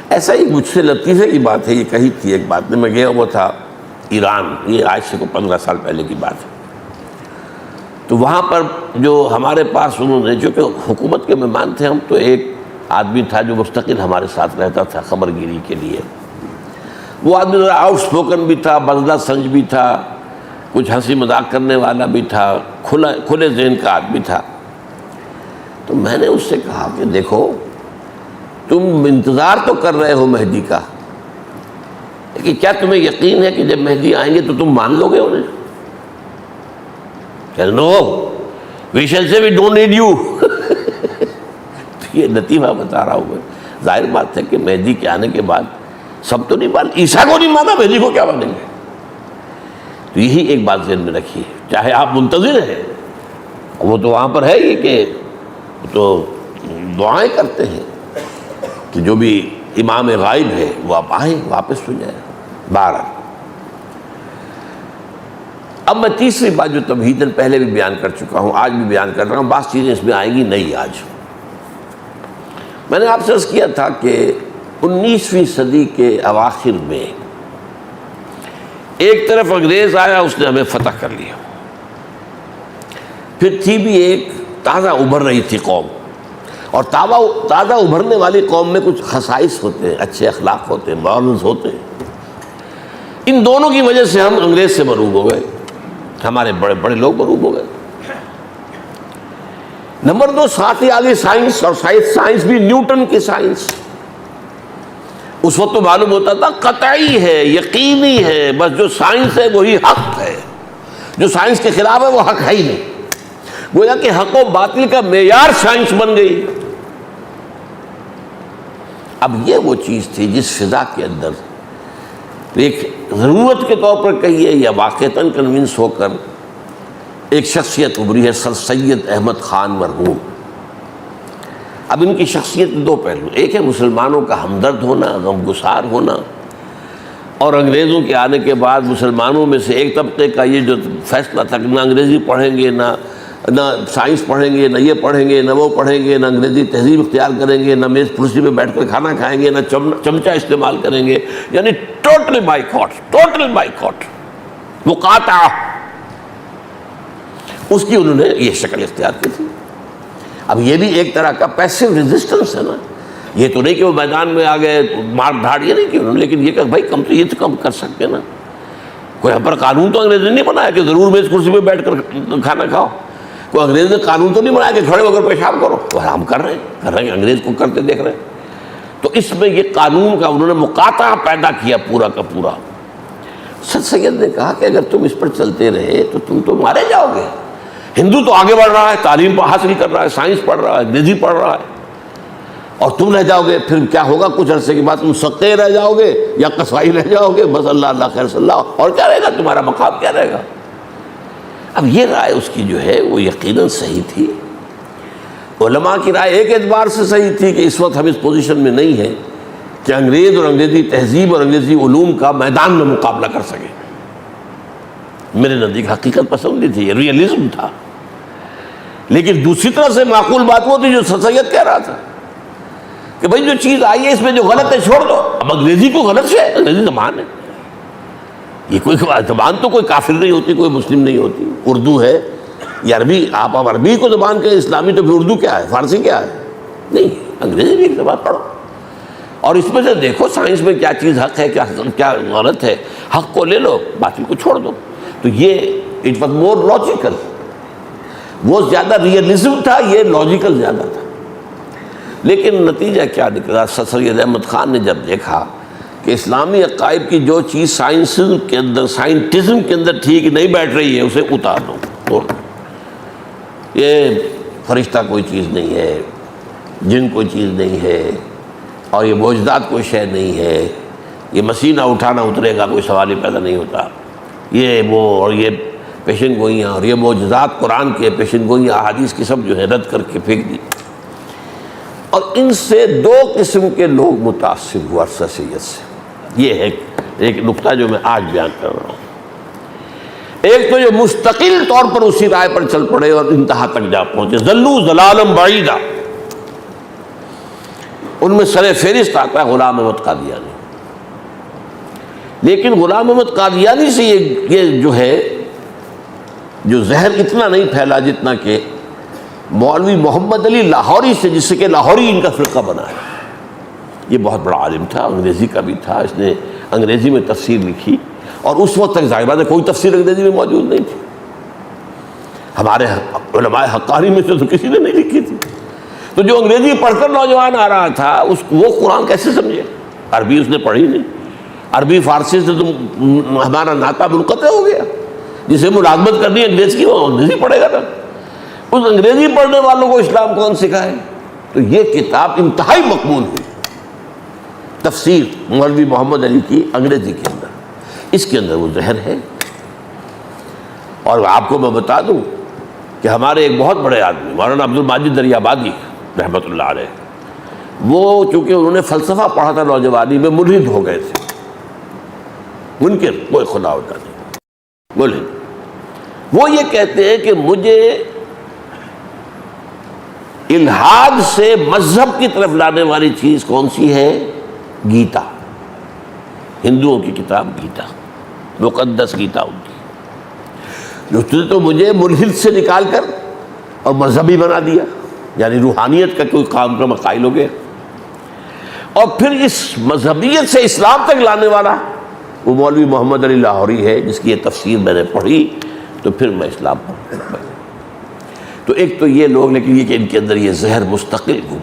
ایسا ہی مجھ سے لطیفے کی بات ہے، یہ کہی تھی ایک بات میں گیا ہوا تھا ایران، یہ آج سے 15 سال پہلے کی بات ہے. تو وہاں پر جو ہمارے پاس انہوں نے، جو کہ حکومت کے مہمان تھے ہم، تو ایک آدمی تھا جو مستقل ہمارے ساتھ رہتا تھا خبر گیری کے لیے. وہ آدمی ذرا آؤٹ اسپوکن بھی تھا، بزدہ سنج بھی تھا، کچھ ہنسی مذاق کرنے والا بھی تھا، کھلے ذہن کا آدمی تھا۔ تو میں نے اس سے کہا کہ دیکھو تم انتظار تو کر رہے ہو مہدی کا، لیکن کیا تمہیں یقین ہے کہ جب مہدی آئیں گے تو تم مان لو گے انہیں؟ کہ نو وی شیل سے وی ڈونٹ نیڈ یو۔ یہ لطیفہ بتا رہا ہوں میں۔ ظاہر بات ہے کہ مہدی کے آنے کے بعد سب تو نہیں مان، عیسیٰ کو نہیں مانا، مہدی کو کیا مانیں گے؟ تو یہی ایک بات ذہن میں رکھیے، چاہے آپ منتظر ہیں، وہ تو وہاں پر ہے ہی کہ تو دعائیں کرتے ہیں کہ جو بھی امام غائب ہے وہ اب آئیں، واپس ہو جائے۔ 12 اب میں تیسری بات جو تمہیداً پہلے بھی بیان کر چکا ہوں، آج بھی بیان کر رہا ہوں، بعض چیزیں اس میں آئیں گی نئی۔ آج میں نے آپ سے عرض کیا تھا کہ 19ویں صدی کے اواخر میں ایک طرف انگریز آیا، اس نے ہمیں فتح کر لیا، پھر تھی بھی ایک تازہ ابھر رہی تھی قوم، اور تازہ ابھرنے والی قوم میں کچھ خصائص ہوتے ہیں، اچھے اخلاق ہوتے ہیں، مورلز ہوتے ہیں۔ ان دونوں کی وجہ سے ہم انگریز سے مروب ہو گئے، ہمارے بڑے بڑے لوگ مروب ہو گئے۔ نمبر 2، ساتھ ہی آگے سائنس، اور سائنس بھی نیوٹن کی سائنس۔ اس وقت تو معلوم ہوتا تھا قطعی ہے، یقینی ہے، بس جو سائنس ہے وہی حق ہے، جو سائنس کے خلاف ہے وہ حق ہے ہی نہیں۔ گویا کہ حق و باطل کا معیار سائنس بن گئی۔ اب یہ وہ چیز تھی جس فضا کے اندر ایک ضرورت کے طور پر کہیے یا واقعتاً کنونس ہو کر ایک شخصیت ابھری ہے، سر سید احمد خان مرحوم۔ اب ان کی شخصیت دو پہلو، ایک ہے مسلمانوں کا ہمدرد ہونا، غمگسار ہونا، اور انگریزوں کے آنے کے بعد مسلمانوں میں سے ایک طبقے کا یہ جو فیصلہ تھا کہ نہ انگریزی پڑھیں گے، نہ سائنس پڑھیں گے، نہ یہ پڑھیں گے، نہ وہ پڑھیں گے، نہ انگریزی تہذیب اختیار کریں گے، نہ میز کرسی پہ بیٹھ کر کھانا کھائیں گے، نہ چمچہ استعمال کریں گے، یعنی ٹوٹل بائیکاٹ، مقاطعہ۔ اس کی انہوں نے یہ شکل اختیار کی تھی۔ اب یہ بھی ایک طرح کا پیسو ریزسٹنس ہے نا، یہ تو نہیں کہ وہ میدان میں آ گئے مار دھاڑ، یہ نہیں کہ انہوں نے، لیکن یہ کہ بھائی کم تو یہ تو کم کر سکتے نا۔ کوئی ہم پر قانون تو انگریز نے نہیں بنایا کہ ضرور میز کرسی پہ بیٹھ کر کھانا کھاؤ، کوئی انگریز نے قانون تو نہیں بنایا کہ کھڑے ہو کر پیشاب کرو، وہ ہم کر رہے ہیں، انگریز کو کرتے دیکھ رہے ہیں۔ تو اس میں یہ قانون کا انہوں نے مقاطعہ پیدا کیا پورا کا پورا۔ سر سید نے کہا کہ اگر تم اس پر چلتے رہے تو تم تو مارے جاؤ گے۔ ہندو تو آگے بڑھ رہا ہے، تعلیم حاصل کر رہا ہے، سائنس پڑھ رہا ہے، انگریزی پڑھ رہا ہے، اور تم رہ جاؤ گے، پھر کیا ہوگا؟ کچھ عرصے کے بعد تم سقے رہ جاؤ گے یا قصائی رہ جاؤ گے، بس اللہ اللہ خیر صلی اللہ، اور کیا رہے گا تمہارا مقام، کیا رہے گا؟ اب یہ رائے اس کی جو ہے وہ یقیناً صحیح تھی۔ علماء کی رائے ایک اعتبار سے صحیح تھی کہ اس وقت ہم اس پوزیشن میں نہیں ہیں کہ انگریز اور انگریزی تہذیب اور انگریزی علوم کا میدان میں مقابلہ کر سکیں۔ میرے نزدیک حقیقت پسندی تھی، یہ ریئلزم تھا۔ لیکن دوسری طرح سے معقول بات وہ تھی جو سر سید کہہ رہا تھا کہ بھائی جو چیز آئی ہے اس میں جو غلط ہے چھوڑ دو۔ اب انگریزی کو غلط ہے، انگریزی زبان ہے، یہ کوئی زبان تو کوئی کافر نہیں ہوتی، کوئی مسلم نہیں ہوتی۔ اردو ہے یا عربی، آپ عربی کو زبان کہیں، اسلامی تو پھر اردو کیا ہے، فارسی کیا ہے؟ نہیں، انگریزی بھی ایک زبان پڑھو، اور اس میں سے دیکھو سائنس میں کیا چیز حق ہے، کیا غلط ہے، حق کو لے لو، باطل کو چھوڑ دو۔ تو یہ اٹ واز مور لاجیکل، وہ زیادہ ریئلزم تھا، یہ لاجیکل زیادہ تھا۔ لیکن نتیجہ کیا نکلا؟ سر سید احمد خان نے جب دیکھا کہ اسلامی عقائد کی جو چیز سائنسزم کے اندر، سائنٹزم کے اندر ٹھیک نہیں بیٹھ رہی ہے، اسے اتار دو، توڑ دو۔ یہ فرشتہ کوئی چیز نہیں ہے، جن کوئی چیز نہیں ہے، اور یہ معجزات کوئی شے نہیں ہے، یہ مسیح نہ اٹھانا اترے گا، کوئی سوال ہی پیدا نہیں ہوتا، یہ وہ اور یہ پیشن گوئیاں اور یہ معجزات قرآن کے پیشن گوئیاں احادیث کی سب جو ہے رد کر کے پھینک دی۔ اور ان سے دو قسم کے لوگ متاثر ہوا سر سید سے۔ یہ ہے ایک نقطہ جو میں آج بیان کر رہا ہوں۔ ایک تو جو مستقل طور پر اسی رائے پر چل پڑے اور انتہا تک جا پہنچے، ذلوا ضلالا بعیدا۔ ان میں سر فہرست آتا ہے غلام احمد قادیانی۔ لیکن غلام احمد قادیانی سے یہ جو ہے جو زہر اتنا نہیں پھیلا جتنا کہ مولوی محمد علی لاہوری سے، جس سے کہ لاہوری ان کا فرقہ بنا ہے۔ یہ بہت بڑا عالم تھا، انگریزی کا بھی تھا، اس نے انگریزی میں تفسیر لکھی، اور اس وقت تک ظاہر بات ہے کوئی تفسیر انگریزی میں موجود نہیں تھی. ہمارے علماء حقانی میں سے تو کسی نے نہیں لکھی تھی. تو جو انگریزی پڑھ کر نوجوان آ رہا تھا وہ قرآن کیسے سمجھے؟ عربی اس نے پڑھی نہیں. عربی فارسی سے تو ہمارا ناطہ منقطع ہو گیا. جسے ملازمت کرنی ہے انگریز کی، وہ انگریزی پڑھے گا نا. اس انگریزی پڑھنے والوں کو اسلام کون سکھائے؟ تو یہ کتاب انتہائی مقبول ہوئی، تفسیر مولوی محمد علی کی انگریزی کے اندر. اس کے اندر وہ زہر ہے. اور آپ کو میں بتا دوں کہ ہمارے ایک بہت بڑے آدمی مولانا عبد الماجد دریابادی رحمۃ اللہ علیہ، وہ چونکہ انہوں نے فلسفہ پڑھا تھا نوجوانی میں، ملحد ہو گئے تھے. منکر، کوئی خدا ہوتا نہیں، ملحد. وہ یہ کہتے ہیں کہ مجھے الحاد سے مذہب کی طرف لانے والی چیز کون سی ہے؟ گیتا، ہندوؤں کی کتاب گیتا، مقدس گیتا ان کی. جو تو مجھے ملحد سے نکال کر اور مذہبی بنا دیا، یعنی روحانیت کا کوئی کام کا قائل ہو گیا. اور پھر اس مذہبیت سے اسلام تک لانے والا وہ مولوی محمد علی لاہوری ہے، جس کی یہ تفسیر میں نے پڑھی تو پھر میں اسلام پر. تو ایک تو یہ لوگ، لیکن یہ کہ ان کے اندر یہ زہر مستقل ہو.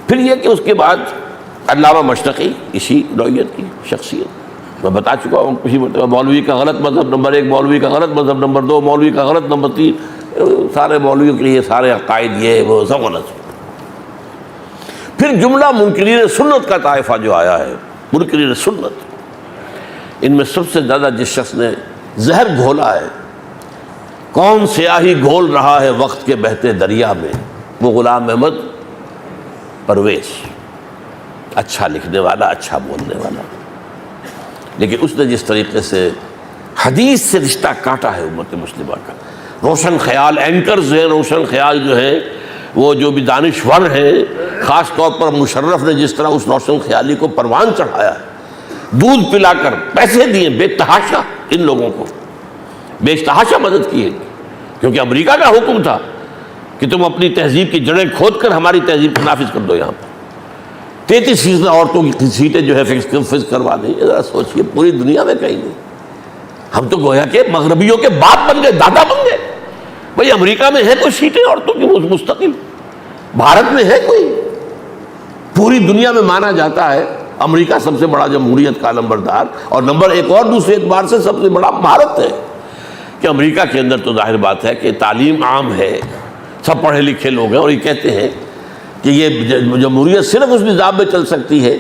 پھر یہ کہ اس کے بعد علامہ مشتقی اسی نوعیت کی شخصیت، میں بتا چکا ہوں کسی مرتبہ، مولوی کا غلط مذہب نمبر 1، مولوی کا غلط مذہب نمبر 2، مولوی کا غلط نمبر 3. سارے مولویوں کے لیے سارے عقائد یہ وہ سب غلط. پھر جملہ منکرین سنت کا طائفہ جو آیا ہے، منکرین سنت، ان میں سب سے زیادہ جس شخص نے زہر گھولا ہے، کون سیاہی گھول رہا ہے وقت کے بہتے دریا میں، وہ غلام احمد پرویز. اچھا لکھنے والا، اچھا بولنے والا، لیکن اس نے جس طریقے سے حدیث سے رشتہ کاٹا ہے امت مسلمہ کا. روشن خیال اینکرز ہیں، روشن خیال جو ہے وہ جو بھی دانشور ہیں، خاص طور پر مشرف نے جس طرح اس روشن خیالی کو پروان چڑھایا ہے، دودھ پلا کر پیسے دیے بے تحاشا، ان لوگوں کو بے تحاشا مدد کی ہے. کیونکہ امریکہ کا حکم تھا کہ تم اپنی تہذیب کی جڑیں کھود کر ہماری تہذیب کو نافذ کر دو. یہاں پر 33% عورتوں کی سیٹیں جو ہے فکس کروا دیں. ذرا سوچئے، پوری دنیا میں کہیں نہیں. ہم تو گویا کہ مغربیوں کے باپ بن گئے، دادا بن گئے. بھئی امریکہ میں ہے کوئی سیٹیں عورتوں کی مستقل؟ بھارت میں ہے کوئی؟ پوری دنیا میں مانا جاتا ہے امریکہ سب سے بڑا جمہوریت کا نمبردار، اور نمبر ایک اور دوسرے اعتبار سے سب سے بڑا بھارت ہے. کہ امریکہ کے اندر تو ظاہر بات ہے کہ تعلیم عام ہے، سب پڑھے لکھے لوگ ہیں، اور یہ کہتے ہیں کہ یہ جمہوریت صرف اس نظام میں چل سکتی ہے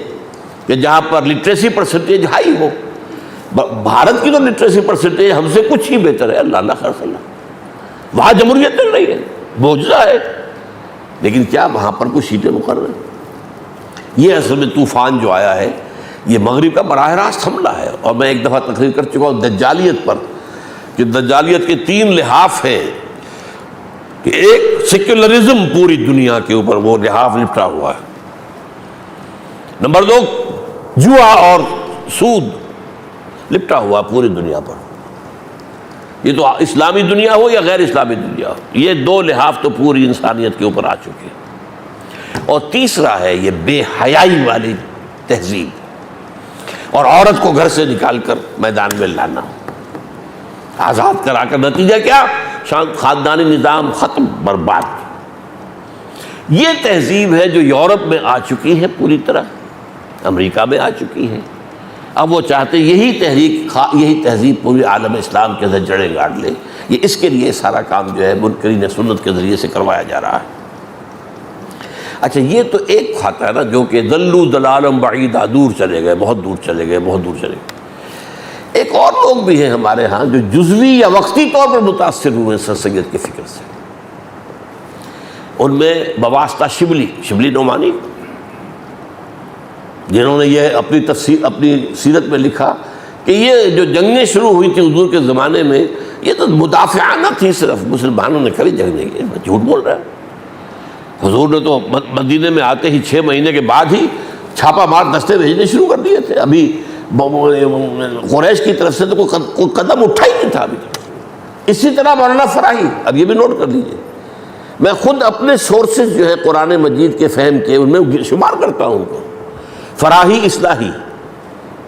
کہ جہاں پر لٹریسی پرسنٹیج ہائی ہو. بھارت کی تو لٹریسی پرسنٹیج ہم سے کچھ ہی بہتر ہے، اللہ خیر صلی اللہ. وہاں جمہوریت چل رہی ہے، معجزہ ہے، لیکن کیا وہاں پر کچھ سیٹیں مقرر ہیں؟ یہ اصل میں طوفان جو آیا ہے یہ مغرب کا براہ راست حملہ ہے. اور میں ایک دفعہ تقریر کر چکا ہوں دجالیت پر، کہ دجالیت کے 3 لحاف ہیں. کہ ایک سیکولرزم پوری دنیا کے اوپر وہ لحاف لپٹا ہوا ہے. نمبر 2 جوا اور سود لپٹا ہوا پوری دنیا پر. یہ تو اسلامی دنیا ہو یا غیر اسلامی دنیا ہو، یہ 2 لحاف تو پوری انسانیت کے اوپر آ چکے ہیں. اور تیسرا ہے یہ بے حیائی والی تہذیب، اور عورت کو گھر سے نکال کر میدان میں لانا، آزاد کرا کر. نتیجہ کیا؟ خاندانی نظام ختم، برباد. یہ تہذیب ہے جو یورپ میں آ چکی ہے پوری طرح، امریکہ میں آ چکی ہے. اب وہ چاہتے یہی تہذیب پوری عالم اسلام کے اندر جڑیں گاڑ لے. یہ اس کے لیے سارا کام جو ہے منکرین سنت کے ذریعے سے کروایا جا رہا ہے. اچھا، یہ تو ایک کھاتا ہے نا جو کہ ذلوا ضلالا بعیدا، دور چلے گئے، بہت دور چلے گئے، بہت دور چلے گئے. ایک اور لوگ بھی ہیں ہمارے ہاں جو جزوی یا وقتی طور پر متاثر ہوئے سر سید کی فکر سے. ان میں بواسطہ شبلی نعمانی، جنہوں نے یہ اپنی تفسیر اپنی سیرت میں لکھا کہ یہ جو جنگیں شروع ہوئی تھی حضور کے زمانے میں، یہ تو مدافعانہ تھی، صرف مسلمانوں نے کبھی جنگ نہیں کی. جھوٹ بول رہا ہے. حضور نے تو مدینے میں آتے ہی 6 مہینے کے بعد ہی چھاپا مار دستے بھیجنے شروع کر دیے تھے. ابھی قریش کی طرف سے تو کوئی قدم اٹھا ہی نہیں تھا ابھی تک. اسی طرح مولانا فراہی، اب یہ بھی نوٹ کر لیجئے، میں خود اپنے سورسز جو ہے قرآن مجید کے فہم کے ان میں شمار کرتا ہوں ان کو. فراہی اصلاحی،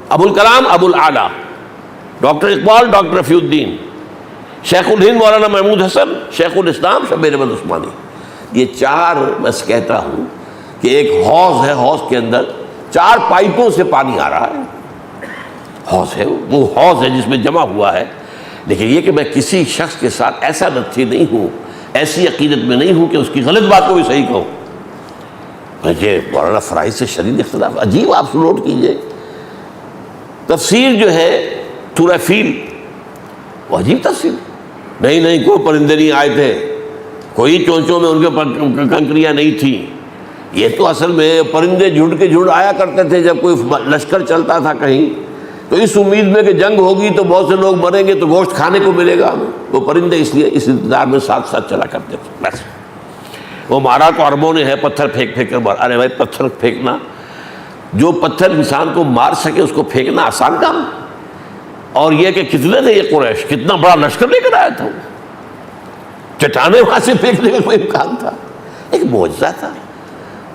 ابو الکلام ابو الاعلیٰ، ڈاکٹر اقبال ڈاکٹر رفیع الدین، شیخ الہند مولانا محمود حسن، شیخ الاسلام شبیر احمد عثمانی. یہ چار بس کہتا ہوں کہ ایک حوض ہے، حوض کے اندر 4 پائپوں سے پانی آ رہا ہے. حوض ہے، وہ حوض ہے جس میں جمع ہوا ہے. لیکن یہ کہ میں کسی شخص کے ساتھ ایسا نتھی نہیں ہوں، ایسی عقیدت میں نہیں ہوں کہ اس کی غلط بات کو بھی صحیح کہوں. یہ مولانا فرائض سے شدید اختلاف. عجیب، آپ نوٹ کیجئے تفسیر جو ہے سورہ فیل، وہ عجیب تفسیر. نہیں کوئی پرندے نہیں آئے تھے، کوئی چونچوں میں ان کے کنکریاں نہیں تھیں. یہ تو اصل میں پرندے جھنڈ کے جھنڈ آیا کرتے تھے جب کوئی لشکر چلتا تھا کہیں، تو اس امید میں کہ جنگ ہوگی تو بہت سے لوگ مریں گے تو گوشت کھانے کو ملے گا ہمیں. وہ پرندے اس لیے اس انتظار میں ساتھ ساتھ چلا کرتے تھے. بس وہ مارا تو عربوں نے ہے، پتھر پھینک کر مارا. ارے بھائی پتھر پھینکنا، جو پتھر انسان کو مار سکے اس کو پھینکنا آسان کام. اور یہ کہ کتنے تھے یہ قریش، کتنا بڑا لشکر لے کر آیا تھا، چٹانیں وہاں سے پھینکنے کا کوئی امکان تھا؟ ایک معجزہ تھا.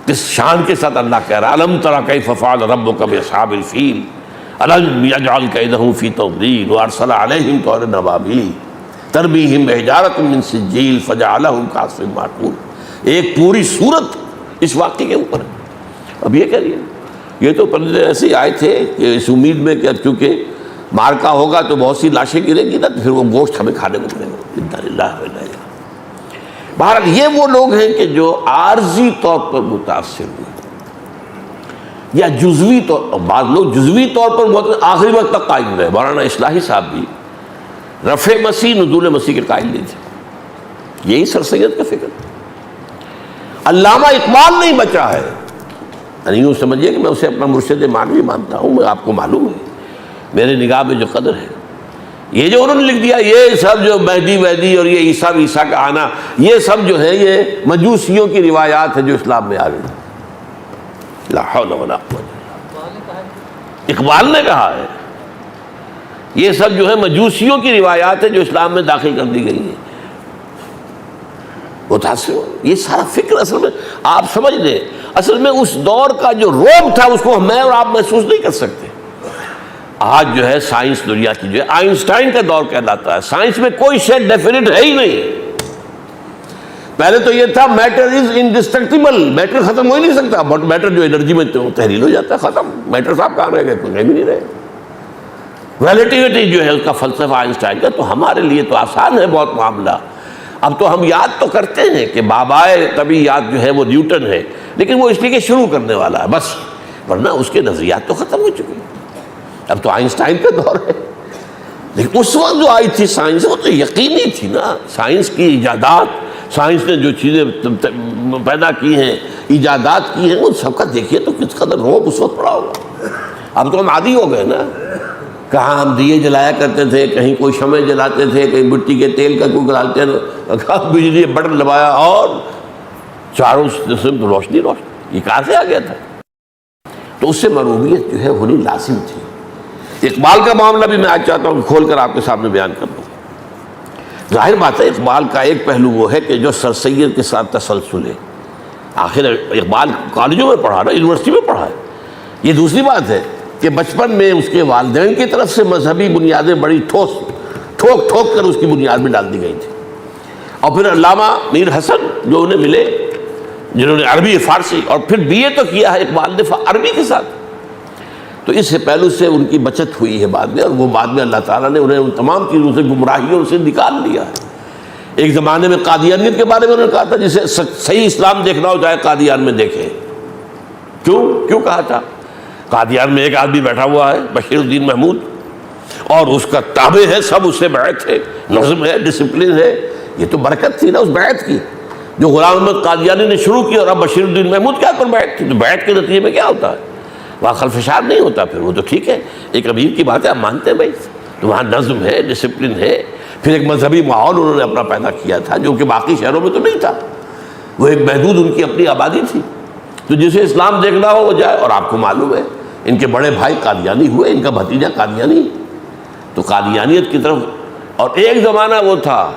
کس شان کے ساتھ اللہ کہہ رہا الم تری کیف فعل ربک باصحاب الفیل الم یجعل کیدہم فی تضلیل وارسل علیہم طیرا ابابیل ترمیہم بحجارۃ من سجیل فجعلہم کعصف مأکول. ایک پوری صورت اس واقعے کے اوپر ہے. اب یہ کہہ رہی ہے یہ تو پرندے ایسے ہی آئے تھے کہ اس امید میں کہ چونکہ مارکا ہوگا تو بہت سی لاشیں گریں گی نا، تو پھر وہ گوشت ہمیں کھانے کو ملے گا. انا للہ و انا الیہ. بہرحال یہ وہ لوگ ہیں کہ جو عارضی طور پر متاثر ہوئے یا جزوی طور، بعض لوگ جزوی طور پر آخری وقت تک قائم رہے. مولانا اصلاحی صاحب بھی رفع مسیح نزول مسیح کے قائل نہیں تھے. یہی سر سید کا فکر. علامہ اقبال نہیں بچا ہے. یعنی یوں سمجھیے کہ میں اسے اپنا مرشد معنوی مانتا ہوں. میں آپ کو معلوم ہے میرے نگاہ میں جو قدر ہے. یہ جو انہوں نے لکھ دیا یہ سب جو مہدی اور یہ عیسیٰ کا آنا، یہ سب جو ہے یہ مجوسیوں کی روایات ہے جو اسلام میں آ گئی. لا حول ولا قوت. اقبال نے کہا ہے یہ سب جو ہے مجوسیوں کی روایات ہے جو اسلام میں داخل کر دی گئی ہیں. متاثر ہو یہ سارا فکر اصل میں آپ سمجھ لیں، اصل میں اس دور کا جو روب تھا اس کو میں اور آپ محسوس نہیں کر سکتے. آج جو ہے سائنس دنیا کی جو ہے آئنسٹائن کا دور کہلاتا ہے. سائنس میں کوئی شے ڈیفینٹ ہے ہی نہیں. پہلے تو یہ تھا میٹر از انڈسٹرکٹیبل، میٹر ختم ہو ہی نہیں سکتا. بٹ میٹر جو انرجی میں تحلیل ہو جاتا ہے ختم. میٹر صاحب کہاں رہ گئے؟ کوئی بھی نہیں رہے. ریلیٹیوٹی جو ہے اس کا فلسفہ آئنسٹائن کا. تو ہمارے لیے تو آسان ہے بہت معاملہ. اب تو ہم یاد تو کرتے ہیں کہ بابائے طبیعیات جو ہے وہ نیوٹن ہے، لیکن وہ اس لیے کہ شروع کرنے والا ہے بس، ورنہ اس کے نظریات تو ختم ہو چکے ہیں. اب تو آئنسٹائن کا دور ہے. لیکن اس وقت جو آئی تھی سائنس وہ تو یقینی تھی نا. سائنس کی ایجادات، سائنس نے جو چیزیں پیدا کی ہیں، ایجادات کی ہیں، وہ سب کا دیکھیے تو کس قدر روب اس وقت پڑا ہوگا. اب تو ہم عادی ہو گئے نا. کہاں ہم دیے جلایا کرتے تھے، کہیں کوئی شمع جلاتے تھے، کہیں مٹی کے تیل کا کوئی ڈالتے تھے، کہاں بجلی بٹن دبایا اور چاروں قسم روشنی. یہ کہاں سے آ گیا تھا؟ تو اس سے مروبیت جو ہے ہونی لازم تھی. اقبال کا معاملہ بھی میں آج چاہتا ہوں کھول کر آپ کے سامنے بیان کر دوں. ظاہر بات ہے اقبال کا ایک پہلو وہ ہے کہ جو سر سید کے ساتھ تسلسل ہے. آخر اقبال کالجوں میں پڑھا نا، یونیورسٹی میں پڑھا ہے. یہ دوسری بات ہے کہ بچپن میں اس کے والدین کی طرف سے مذہبی بنیادیں بڑی ٹھوک کر اس کی بنیاد میں ڈال دی گئی تھی. اور پھر علامہ میر حسن جو انہیں ملے جنہوں نے عربی فارسی اور پھر بی اے تو کیا ہے اقبال نے عربی کے ساتھ. تو اس پہلو سے ان کی بچت ہوئی ہے بعد میں، اور وہ بعد میں اللہ تعالیٰ نے انہیں ان تمام چیزوں سے گمراہیوں سے نکال لیا ہے. ایک زمانے میں قادیانیت کے بارے میں انہوں نے کہا تھا جسے صحیح اسلام دیکھنا ہو جائے قادیان میں دیکھیں. کیوں کہا تھا؟ قادیان میں ایک آدمی بیٹھا ہوا ہے بشیر الدین محمود، اور اس کا تابع ہے، سب اس سے بیعت ہے، نظم ہے، ڈسپلن ہے. یہ تو برکت تھی نا اس بیعت کی جو غلام احمد قادیانی نے شروع کی، اور اب بشیر الدین محمود کیا کر بیعت تھی. تو بیعت کے نتیجے میں کیا ہوتا ہے؟ وہاں خلفشار نہیں ہوتا. پھر وہ تو ٹھیک ہے، ایک امیر کی بات ہے، آپ مانتے ہیں بھائی. تو وہاں نظم ہے، ڈسپلن ہے. پھر ایک مذہبی ماحول انہوں نے اپنا پیدا کیا تھا جو کہ باقی شہروں میں تو نہیں تھا. وہ ایک محدود ان کی اپنی آبادی تھی. تو جسے اسلام دیکھنا ہو وہ جائے. اور آپ کو معلوم ہے ان کے بڑے بھائی قادیانی ہوئے، ان کا بھتیجا قادیانی. تو قادیانیت کی طرف. اور ایک زمانہ وہ تھا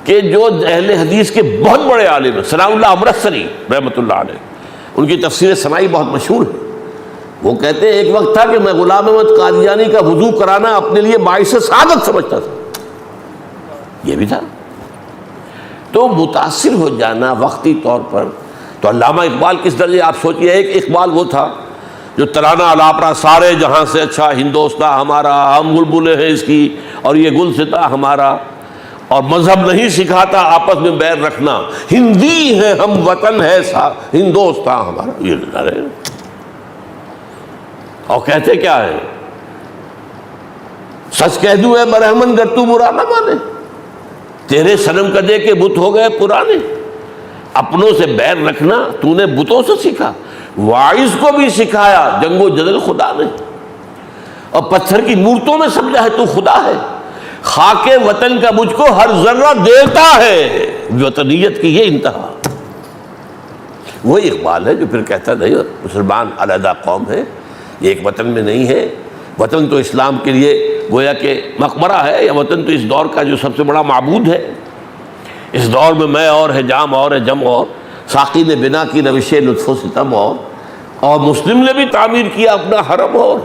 کہ جو اہل حدیث کے بہت بڑے عالم ہیں، ثناء اللہ امرتسری رحمۃ اللہ علیہ، ان کی تفسیر سنائی بہت مشہور ہے. وہ کہتے ہیں ایک وقت تھا کہ میں غلام احمد قادیانی کا وضو کرانا اپنے لیے باعث سعادت سمجھتا تھا، یہ بھی تھا۔ تو متاثر ہو جانا وقتی طور پر، تو علامہ اقبال کس درجے، آپ سوچئے، ایک اقبال وہ تھا جو ترانہ الاپرا سارے جہاں سے اچھا ہندوستاں ہمارا، ہم بلبلیں ہیں اس کی اور یہ گلستاں ہمارا، اور مذہب نہیں سکھاتا آپس میں بیر رکھنا، ہندی ہے ہم وطن ہے ہندوستاں ہمارا، یہ نعرے۔ اور کہتے کیا ہے، سچ کہہ دوں اے برہمن گر تو برا نہ مانے، تیرے صنم کدے کے بت ہو گئے پرانے، اپنوں سے بیر رکھنا تو نے بتوں سے سیکھا، واعظ کو بھی سکھایا جنگ و جدل خدا نے، اور پتھر کی مورتوں میں سمجھا ہے تو خدا ہے، خاک وطن کا مجھ کو ہر ذرہ دیتا ہے، وطنیت کی یہ انتہا۔ وہی اقبال ہے جو پھر کہتا نہیں مسلمان علیحدہ قوم ہے، یہ ایک وطن میں نہیں ہے، وطن تو اسلام کے لیے گویا کہ مقبرہ ہے، یا وطن تو اس دور کا جو سب سے بڑا معبود ہے، اس دور میں میں اور ہے جام اور ہے جم اور، ساقی نے بنا کی روش لطف و ستم اور مسلم نے بھی تعمیر کیا اپنا حرم، اور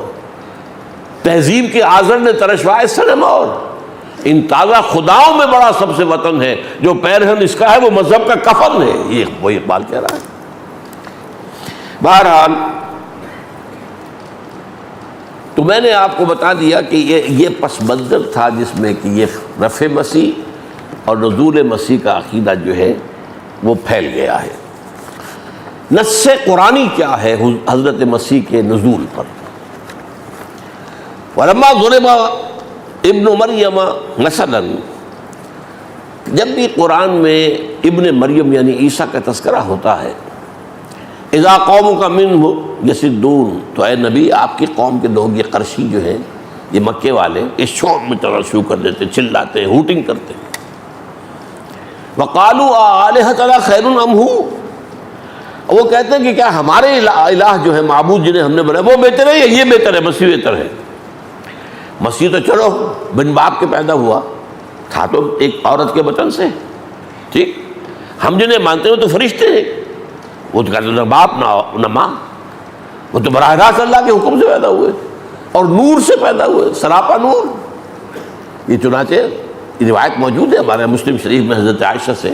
تہذیب کے آذر نے ترشوائے صنم، اور ان تازہ خداؤں میں بڑا سب سے وطن ہے، جو پیرہن اس کا ہے وہ مذہب کا کفن ہے، یہ وہی اقبال کہہ رہا ہے۔ بہرحال تو میں نے آپ کو بتا دیا کہ یہ پس منظر تھا جس میں کہ یہ رفع مسیح اور نزول مسیح کا عقیدہ جو ہے وہ پھیل گیا ہے۔ نص قرآنی کیا ہے حضرت مسیح کے نزول پر؟ وَلَمَّا ضُرِبَ ابن مریم مثلا، جب بھی قرآن میں ابن مریم یعنی عیسیٰ کا تذکرہ ہوتا ہے، اذا قومک منہ یصدون، تو اے نبی آپ کی قوم کے لوگ، یہ قرشی جو ہیں، یہ مکے والے، اس شور میں چلنا شروع کر دیتے، چلاتے، ہوٹنگ کرتے، وقالوا آلہتنا خیر ام ہو، وہ کہتے ہیں کہ کیا ہمارے الہ جو ہے معبود جنہیں ہم نے بنایا وہ بہتر ہے یا یہ بہتر ہے، مسیح بہتر ہے؟ مسیح تو چلو بن باپ کے پیدا ہوا تھا، تو ایک عورت کے بطن سے، ٹھیک، ہم جنہیں مانتے ہیں تو فرشتے ہیں، وہ تو کہتے ہیں نہ باپ نہ ماں، وہ تو براہ راست اللہ کے حکم سے پیدا ہوئے اور نور سے پیدا ہوئے، سراپا نور۔ یہ چنانچہ یہ روایت موجود ہے ہمارے مسلم شریف میں حضرت عائشہ سے،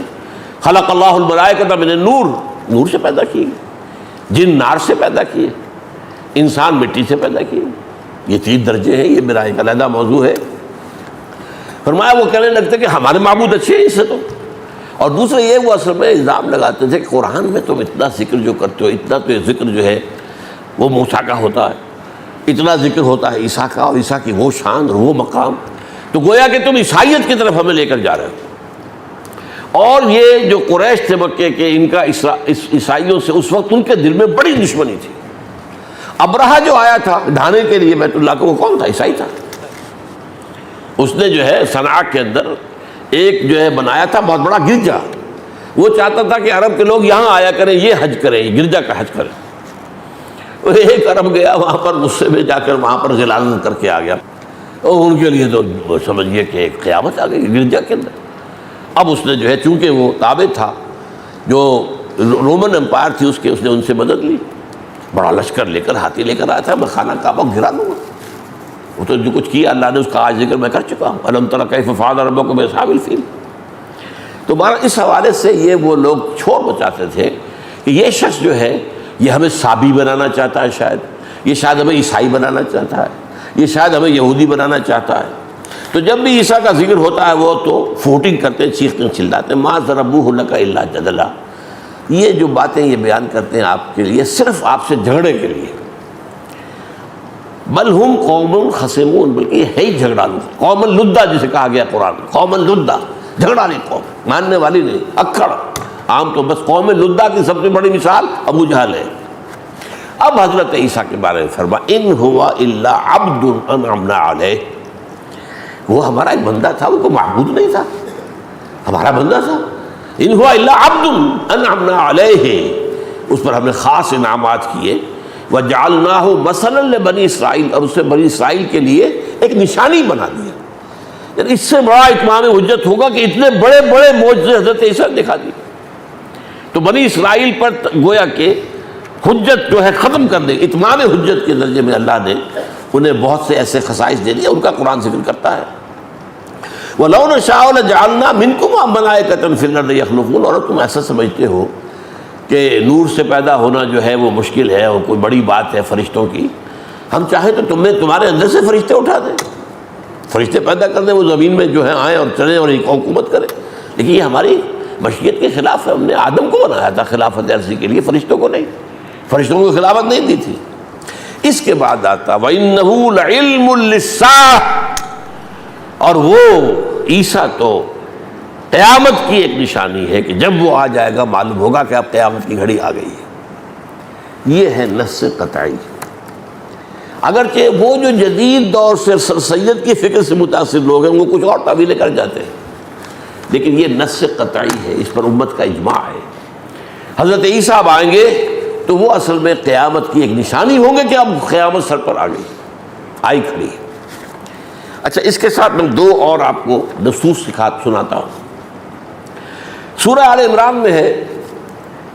خلق اللہ الملائکۃ من النور، نور سے پیدا کیے، جن نار سے پیدا کیے، انسان مٹی سے پیدا کیے، یہ 3 درجے ہیں، یہ میرا ایک علیحدہ موضوع ہے۔ فرمایا وہ کہنے لگتے کہ ہمارے معبود اچھے ہیں اس سے تو، اور دوسرے یہ وہ اصل میں الزام لگاتے تھے کہ قرآن میں تم اتنا ذکر جو کرتے ہو، اتنا تو یہ ذکر جو ہے وہ موسیٰ کا ہوتا ہے، اتنا ذکر ہوتا ہے عیسیٰ کا، اور عیسیٰ کی وہ شان اور وہ مقام، تو گویا کہ تم عیسائیت کی طرف ہمیں لے کر جا رہے ہو۔ اور یہ جو قریش تھے مکے کے، ان کا عیسائیوں سے اس وقت ان کے دل میں بڑی دشمنی تھی۔ ابرہہ جو آیا تھا ڈھانے کے لیے بیت اللہ کو، وہ کون تھا؟ عیسائی تھا۔ اس نے جو ہے صنعاء کے اندر ایک جو ہے بنایا تھا بہت بڑا گرجا، وہ چاہتا تھا کہ عرب کے لوگ یہاں آیا کریں، یہ حج کریں، یہ گرجا کا حج کریں۔ وہ ایک عرب گیا وہاں پر، غصے میں جا کر وہاں پر غلاظت کر کے آ گیا، اور ان کے لیے تو سمجھیے کہ ایک قیامت آ گئی گرجا کے اندر۔ اب اس نے جو ہے چونکہ وہ تابع تھا، جو رومن امپائر تھی اس نے ان سے مدد لی، بڑا لشکر لے کر، ہاتھی لے کر آیا تھا، میں خانہ کعبہ گرا دوں گا۔ وہ تو جو کچھ کیا اللہ نے اس کا آج ذکر میں کر چکا ہوں، الم تر کیف فعل ربک باصحاب الفیل۔ تو بہرحال اس حوالے سے یہ وہ لوگ چھوڑ مچاتے تھے کہ یہ شخص جو ہے یہ ہمیں صابی بنانا چاہتا ہے، شاید ہمیں عیسائی بنانا چاہتا ہے، یہ شاید ہمیں یہودی بنانا چاہتا ہے۔ تو جب بھی عیسیٰ کا ذکر ہوتا ہے وہ تو فوٹنگ کرتے، چیختے چلاتے، ما ضربوہ لک الا جدلا، یہ جو باتیں یہ بیان کرتے ہیں آپ کے لیے صرف آپ سے جھگڑے کے لیے۔ بل ہم قوم خصمون، بلکہ یہ ہے ہی جھگڑالو، قوم لدہ جسے کہا گیا قرآن، قوم لدہ، جھگڑالی قوم، ماننے والی نہیں، اکھڑ عام۔ تو بس قوم لدہ کی سب سے بڑی مثال ابو جہل ہے۔ اب حضرت عیسیٰ کے بارے میں فرما، ان ہوا الا عبد انعمنا علیہ، وہ ہمارا ایک بندہ تھا، وہ کوئی معبود نہیں تھا، ہمارا بندہ تھا۔ ان ہوا الا عبد انعمنا علیہ، اس پر ہم نے خاص انعامات کیے۔ وجعلناہ مثلا لبنی اسرائیل، اور اسے بنی اسرائیل کے لیے ایک نشانی بنا دیا۔ یعنی اس سے بڑا اتمام حجت ہوگا کہ اتنے بڑے بڑے معجزے حضرت عیسیٰ نے دکھا دیے۔ تو بنی اسرائیل پر گویا کہ حجت جو ہے ختم کر دے، اتمام حجت کے درجے میں اللہ نے انہیں بہت سے ایسے خصائص دے دیے، ان کا قرآن ذکر کرتا ہے۔ وَلَوْ نَشَاءُ لَجَعَلْنَا مِنْكُمْ مَلَائِكَةً فِي الْأَرْضِ يَخْلُفُونَ، اور تم ایسا سمجھتے ہو کہ نور سے پیدا ہونا جو ہے وہ مشکل ہے اور کوئی بڑی بات ہے فرشتوں کی، ہم چاہیں تو تمہارے اندر سے فرشتے اٹھا دیں، فرشتے پیدا کر دیں، وہ زمین میں جو ہے آئیں اور چلیں اور ایک حکومت کریں، لیکن یہ ہماری مشیت کے خلاف ہے۔ ہم نے آدم کو بنایا تھا خلافت عرضی کے لیے، فرشتوں کو نہیں، فرشتوں کو خلافت نہیں دی تھی۔ اس کے بعد آتا وَإِنَّهُ لَعِلْمٌ لِلسَّاعَةِ، اور وہ عیسیٰ تو قیامت کی ایک نشانی ہے کہ جب وہ آ جائے گا معلوم ہوگا کہ اب قیامت کی گھڑی آ گئی ہے۔ یہ ہے نص قطعی۔ اگرچہ وہ جو جدید دور سے سر سید کی فکر سے متاثر لوگ ہیں وہ کچھ اور تعویلیں کر جاتے ہیں، لیکن یہ نص قطعی ہے، اس پر امت کا اجماع ہے۔ حضرت عیسیٰ اب آئیں گے تو وہ اصل میں قیامت کی ایک نشانی ہوں گے کہ اب قیامت سر پر آ گئی، آئی کھڑی ہے۔ اچھا، اس کے ساتھ میں دو اور آپ کو نصوص سناتا ہوں۔ سورہ آل عمران میں ہے،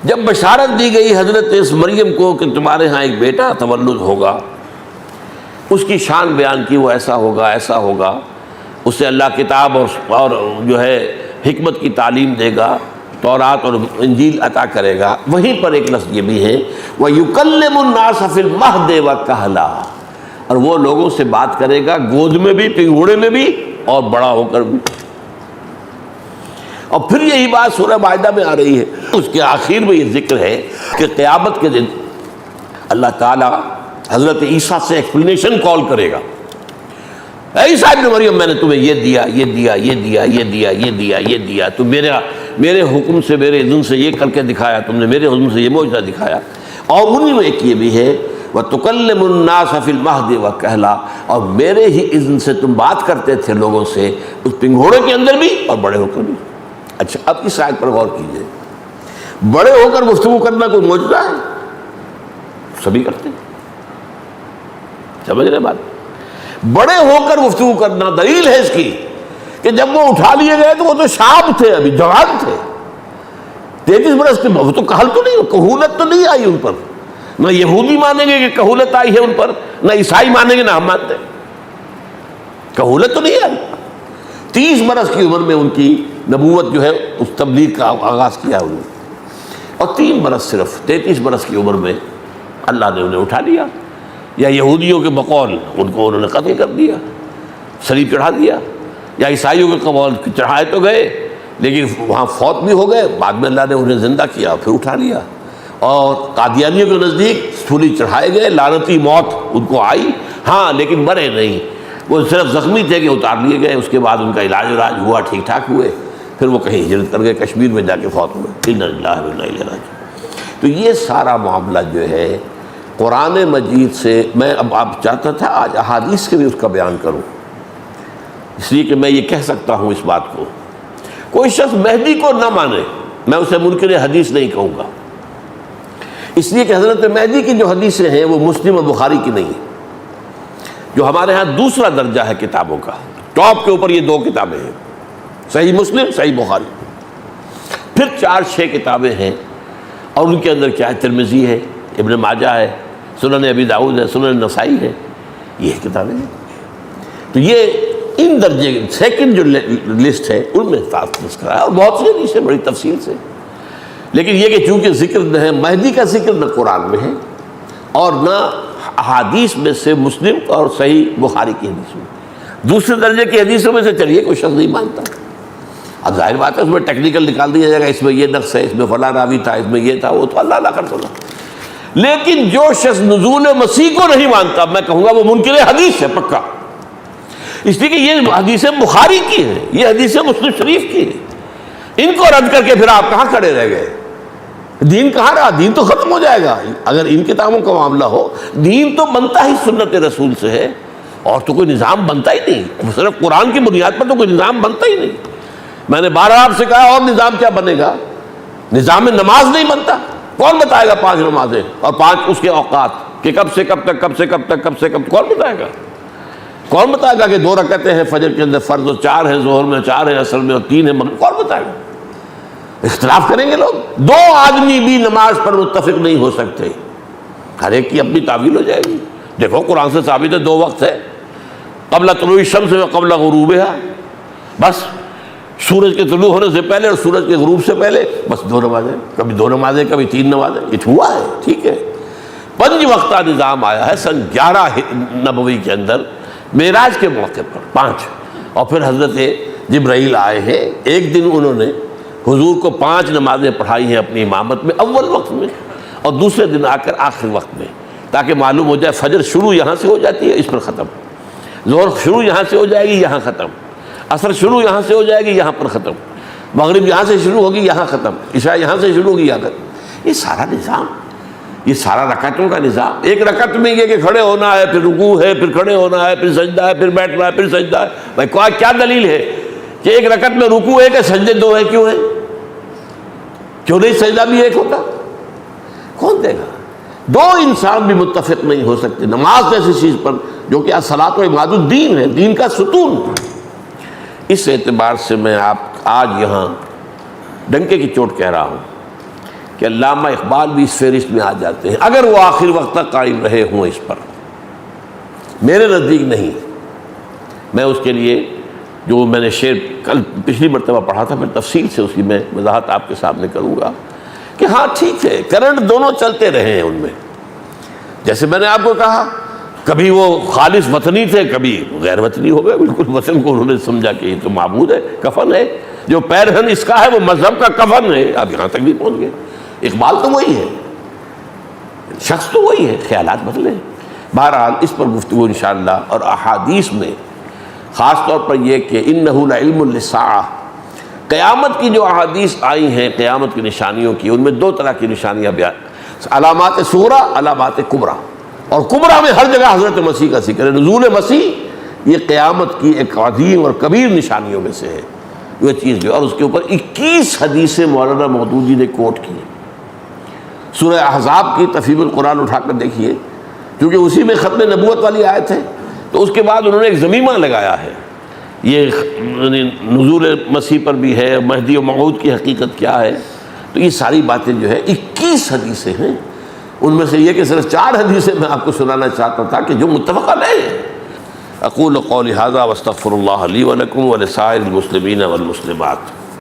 جب بشارت دی گئی حضرت اس مریم کو کہ تمہارے ہاں ایک بیٹا تولد ہوگا، اس کی شان بیان کی، وہ ایسا ہوگا ایسا ہوگا، اسے اللہ کتاب اور جو ہے حکمت کی تعلیم دے گا، تورات اور انجیل عطا کرے گا۔ وہیں پر ایک لفظ یہ بھی ہے وَيُكَلِّمُ النَّاسَ فِي الْمَهْدِ وَكَهْلًا، اور وہ لوگوں سے بات کرے گا گود میں بھی، پنگھوڑے میں بھی، اور بڑا ہو کر بھی۔ اور پھر یہی بات سورہ مائدہ میں آ رہی ہے، اس کے آخر میں یہ ذکر ہے کہ قیامت کے دن اللہ تعالیٰ حضرت عیسیٰ سے ایکسپلینیشن کال کرے گا، اے عیسیٰ ابن مریم میں نے تمہیں یہ دیا، یہ دیا، یہ دیا، یہ دیا، یہ دیا، یہ دیا، تو میرے حکم سے، میرے اذن سے یہ کر کے دکھایا، تم نے میرے حکم سے یہ معجزہ دکھایا۔ اور انہی میں ایک یہ بھی ہے وَتُكَلِّمُ النَّاسَ فِي الْمَهْدِ وَكَهْلًا، اور میرے ہی اذن سے تم بات کرتے تھے لوگوں سے اس پنگھوڑے کے اندر بھی اور بڑے ہو کر بھی۔ اچھا، اب اس آیت پر غور کیجئے، بڑے ہو کر گفتگو کرنا کوئی معجزہ ہے؟ سبھی کرتے ہیں، سمجھ رہے بات؟ بڑے ہو کر گفتگو کرنا دلیل ہے اس کی کہ جب وہ اٹھا لیے گئے تو وہ تو شاب تھے، ابھی جوان تھے، 33 برس کے، وہ تو کہل تو نہیں، کہولت تو نہیں آئی ان پر، نہ یہودی مانیں گے کہ کہولت آئی ہے ان پر، نہ عیسائی مانیں گے، نہ ہم مانتے ہیں، کہولت تو نہیں آئی۔ 30 برس کی عمر میں ان کی نبوت جو ہے اس تبلیغ کا آغاز کیا انہوں نے، اور 3 برس صرف 33 برس کی عمر میں اللہ نے انہیں اٹھا لیا، یا یہودیوں کے بقول ان کو انہوں نے قتل کر دیا، صلیب چڑھا دیا، یا عیسائیوں کے قول چڑھائے تو گئے لیکن وہاں فوت بھی ہو گئے، بعد میں اللہ نے انہیں زندہ کیا پھر اٹھا لیا۔ اور قادیانیوں کے نزدیک سولی چڑھائے گئے، لعنتی موت ان کو آئی، ہاں لیکن مرے نہیں، وہ صرف زخمی تھے کہ اتار لیے گئے، اس کے بعد ان کا علاج ہوا، ٹھیک ٹھاک ہوئے، پھر وہ کہیں ہجرت کر گئے، کشمیر میں جا کے فوت ہوئے۔ اِنَّا لِلَّهِ وَإِنَّا إِلَيْهِ رَاجِعُونَ۔ تو یہ سارا معاملہ جو ہے قرآن مجید سے، میں اب آپ چاہتا تھا آج احادیث کے بھی اس کا بیان کروں، اس لیے کہ میں یہ کہہ سکتا ہوں اس بات کو، کوئی شخص مہدی کو نہ مانے، میں اسے منکر حدیث نہیں کہوں گا، اس لیے کہ حضرت مہدی کی جو حدیثیں ہیں وہ مسلم اور بخاری کی نہیں ہیں، جو ہمارے ہاں دوسرا درجہ ہے کتابوں کا، ٹاپ کے اوپر یہ 2 کتابیں ہیں، صحیح مسلم، صحیح بخاری، پھر 4-6 کتابیں ہیں، اور ان کے اندر کیا ہے، ترمذی ہے، ابن ماجہ ہے، سنن ابی داؤد ہے، سنن نسائی ہے، یہ کتابیں ہیں۔ تو یہ ان درجے سیکنڈ جو لسٹ ہے ان میں تذکرہ ہے، اور بہت سی حدیثیں بڑی تفصیل سے، لیکن یہ کہ چونکہ ذکر نہ ہے مہدی کا، ذکر نہ قرآن میں ہے اور نہ احادیث میں سے مسلم اور صحیح بخاری کی حدیثوں میں، دوسرے درجے کی حدیثوں میں سے چلیے کوئی شخص نہیں مانتا، اب ظاہر بات ہے اس میں ٹیکنیکل نکال دیا جائے گا، اس میں یہ نقص ہے، اس میں فلاں راوی تھا، اس میں یہ تھا، وہ تو اللہ اللہ کر سنا۔ لیکن جو شخص نزول مسیح کو نہیں مانتا، میں کہوں گا وہ منکر حدیث ہے پکا، اس لیے کہ یہ حدیثیں بخاری کی ہیں، یہ حدیثیں مسلم شریف کی ہیں، ان کو رد کر کے پھر آپ کہاں کھڑے رہ گئے؟ دین کہاں رہا؟ دین تو ختم ہو جائے گا اگر ان کتابوں کا معاملہ ہو۔ دین تو بنتا ہی سنت رسول سے ہے، اور تو کوئی نظام بنتا ہی نہیں، صرف قرآن کی بنیاد پر تو کوئی نظام بنتا ہی نہیں۔ میں نے 12 آپ سے کہا اور نظام کیا بنے گا؟ نظام نماز نہیں بنتا، کون بتائے گا 5 نمازیں اور 5 اس کے اوقات کہ کب سے کب تک، کب سے کب تک، کب سے کب، کون بتائے گا؟ کون بتائے گا کہ 2 رکعتیں ہیں فجر کے اندر فرض، اور 4 ہیں ظہر میں، 4 ہیں عصر میں، اور 3 ہیں مغرب، کون بتائے گا؟ اختلاف کریں گے لوگ، 2 آدمی بھی نماز پر متفق نہیں ہو سکتے، ہر ایک کی اپنی تعویل ہو جائے گی. دیکھو قرآن سے ثابت ہے 2 وقت ہے، قبل طلوع الشمس و قبل غروبها، بس سورج کے طلوع ہونے سے پہلے اور سورج کے غروب سے پہلے بس 2 نمازیں، کبھی 2 نمازیں کبھی 3 نمازیں، یہ ہوا ہے. ٹھیک ہے. 5 وقتہ نظام آیا ہے سن 11 نبوی کے اندر معراج کے موقع پر 5، اور پھر حضرت جبرائیل آئے ہیں، ایک دن انہوں نے حضور کو 5 نمازیں پڑھائی ہیں اپنی امامت میں اول وقت میں، اور دوسرے دن آ کر آخر وقت میں، تاکہ معلوم ہو جائے فجر شروع یہاں سے ہو جاتی ہے، اس پر ختم، ظہر شروع یہاں سے ہو جائے گی، یہاں ختم، عصر شروع یہاں سے ہو جائے گی، یہاں پر ختم، مغرب یہاں سے شروع ہوگی، یہاں ختم، عشاء یہاں سے شروع ہوگی، یہاں ختم. یہ سارا نظام، یہ سارا رکعتوں کا نظام. ایک رکعت میں یہ کہ کھڑے ہونا ہے، پھر رکوع ہے، پھر کھڑے ہونا ہے، پھر سجدہ ہے، پھر بیٹھنا ہے، پھر سجدہ ہے. بھائی کیا دلیل ہے کہ ایک رکعت میں رکوع ہے کہ سجدے 2 ہیں؟ کیوں ہے؟ کیوں نہیں سجدہ بھی ایک ہوتا؟ کون دے گا؟ 2 انسان بھی متفق نہیں ہو سکتے نماز جیسی چیز پر، جو کہ الصلاۃ و عماد الدین ہے، دین کا ستون. اس اعتبار سے میں آج یہاں ڈنکے کی چوٹ کہہ رہا ہوں کہ علامہ اقبال بھی اس فہرست میں آ جاتے ہیں اگر وہ آخر وقت تک قائم رہے ہوں اس پر. میرے نزدیک نہیں. میں اس کے لیے جو میں نے شعر کل پچھلی مرتبہ پڑھا تھا، پھر تفصیل سے اس کی میں وضاحت آپ کے سامنے کروں گا کہ ہاں ٹھیک ہے، کرنٹ دونوں چلتے رہے ہیں ان میں. جیسے میں نے آپ کو کہا کبھی وہ خالص وطنی تھے، کبھی غیر وطنی ہو گئے. بالکل وطن کو انہوں نے سمجھا کہ یہ تو معبود ہے، کفن ہے، جو پیرہن اس کا ہے وہ مذہب کا کفن ہے. اب یہاں تک بھی پہنچ گئے. اقبال تو وہی ہے، شخص تو وہی ہے، خیالات بدلے. بہرحال اس پر گفتگو انشاءاللہ، اور احادیث میں خاص طور پر یہ کہ انہ لعلم للساعہ، قیامت کی جو احادیث آئی ہیں قیامت کی نشانیوں کی، ان میں 2 طرح کی نشانیاں بیان، علامات صغریٰ، علامات کبریٰ. اور کبریٰ میں ہر جگہ حضرت مسیح کا ذکر ہے. نزول مسیح یہ قیامت کی ایک عظیم اور کبیر نشانیوں میں سے ہے یہ چیز جو، اور اس کے اوپر 21 حدیثیں مولانا مودودی نے کوٹ کی. سورہ احزاب کی تفہیم القرآن اٹھا کر دیکھیے، کیونکہ اسی میں ختم نبوت والی آیت ہے، تو اس کے بعد انہوں نے ایک ضمیمہ لگایا ہے. یہ نزول مسیح پر بھی ہے، مہدی و موعود کی حقیقت کیا ہے. تو یہ ساری باتیں جو ہے 21 حدیثیں ہیں. ان میں سے یہ کہ صرف 4 حدیثیں میں آپ کو سنانا چاہتا تھا کہ جو متفق علیہ ہیں. اقول قولی ھذا واستغفر اللہ لی ولکم ولسائر المسلمین والمسلمات.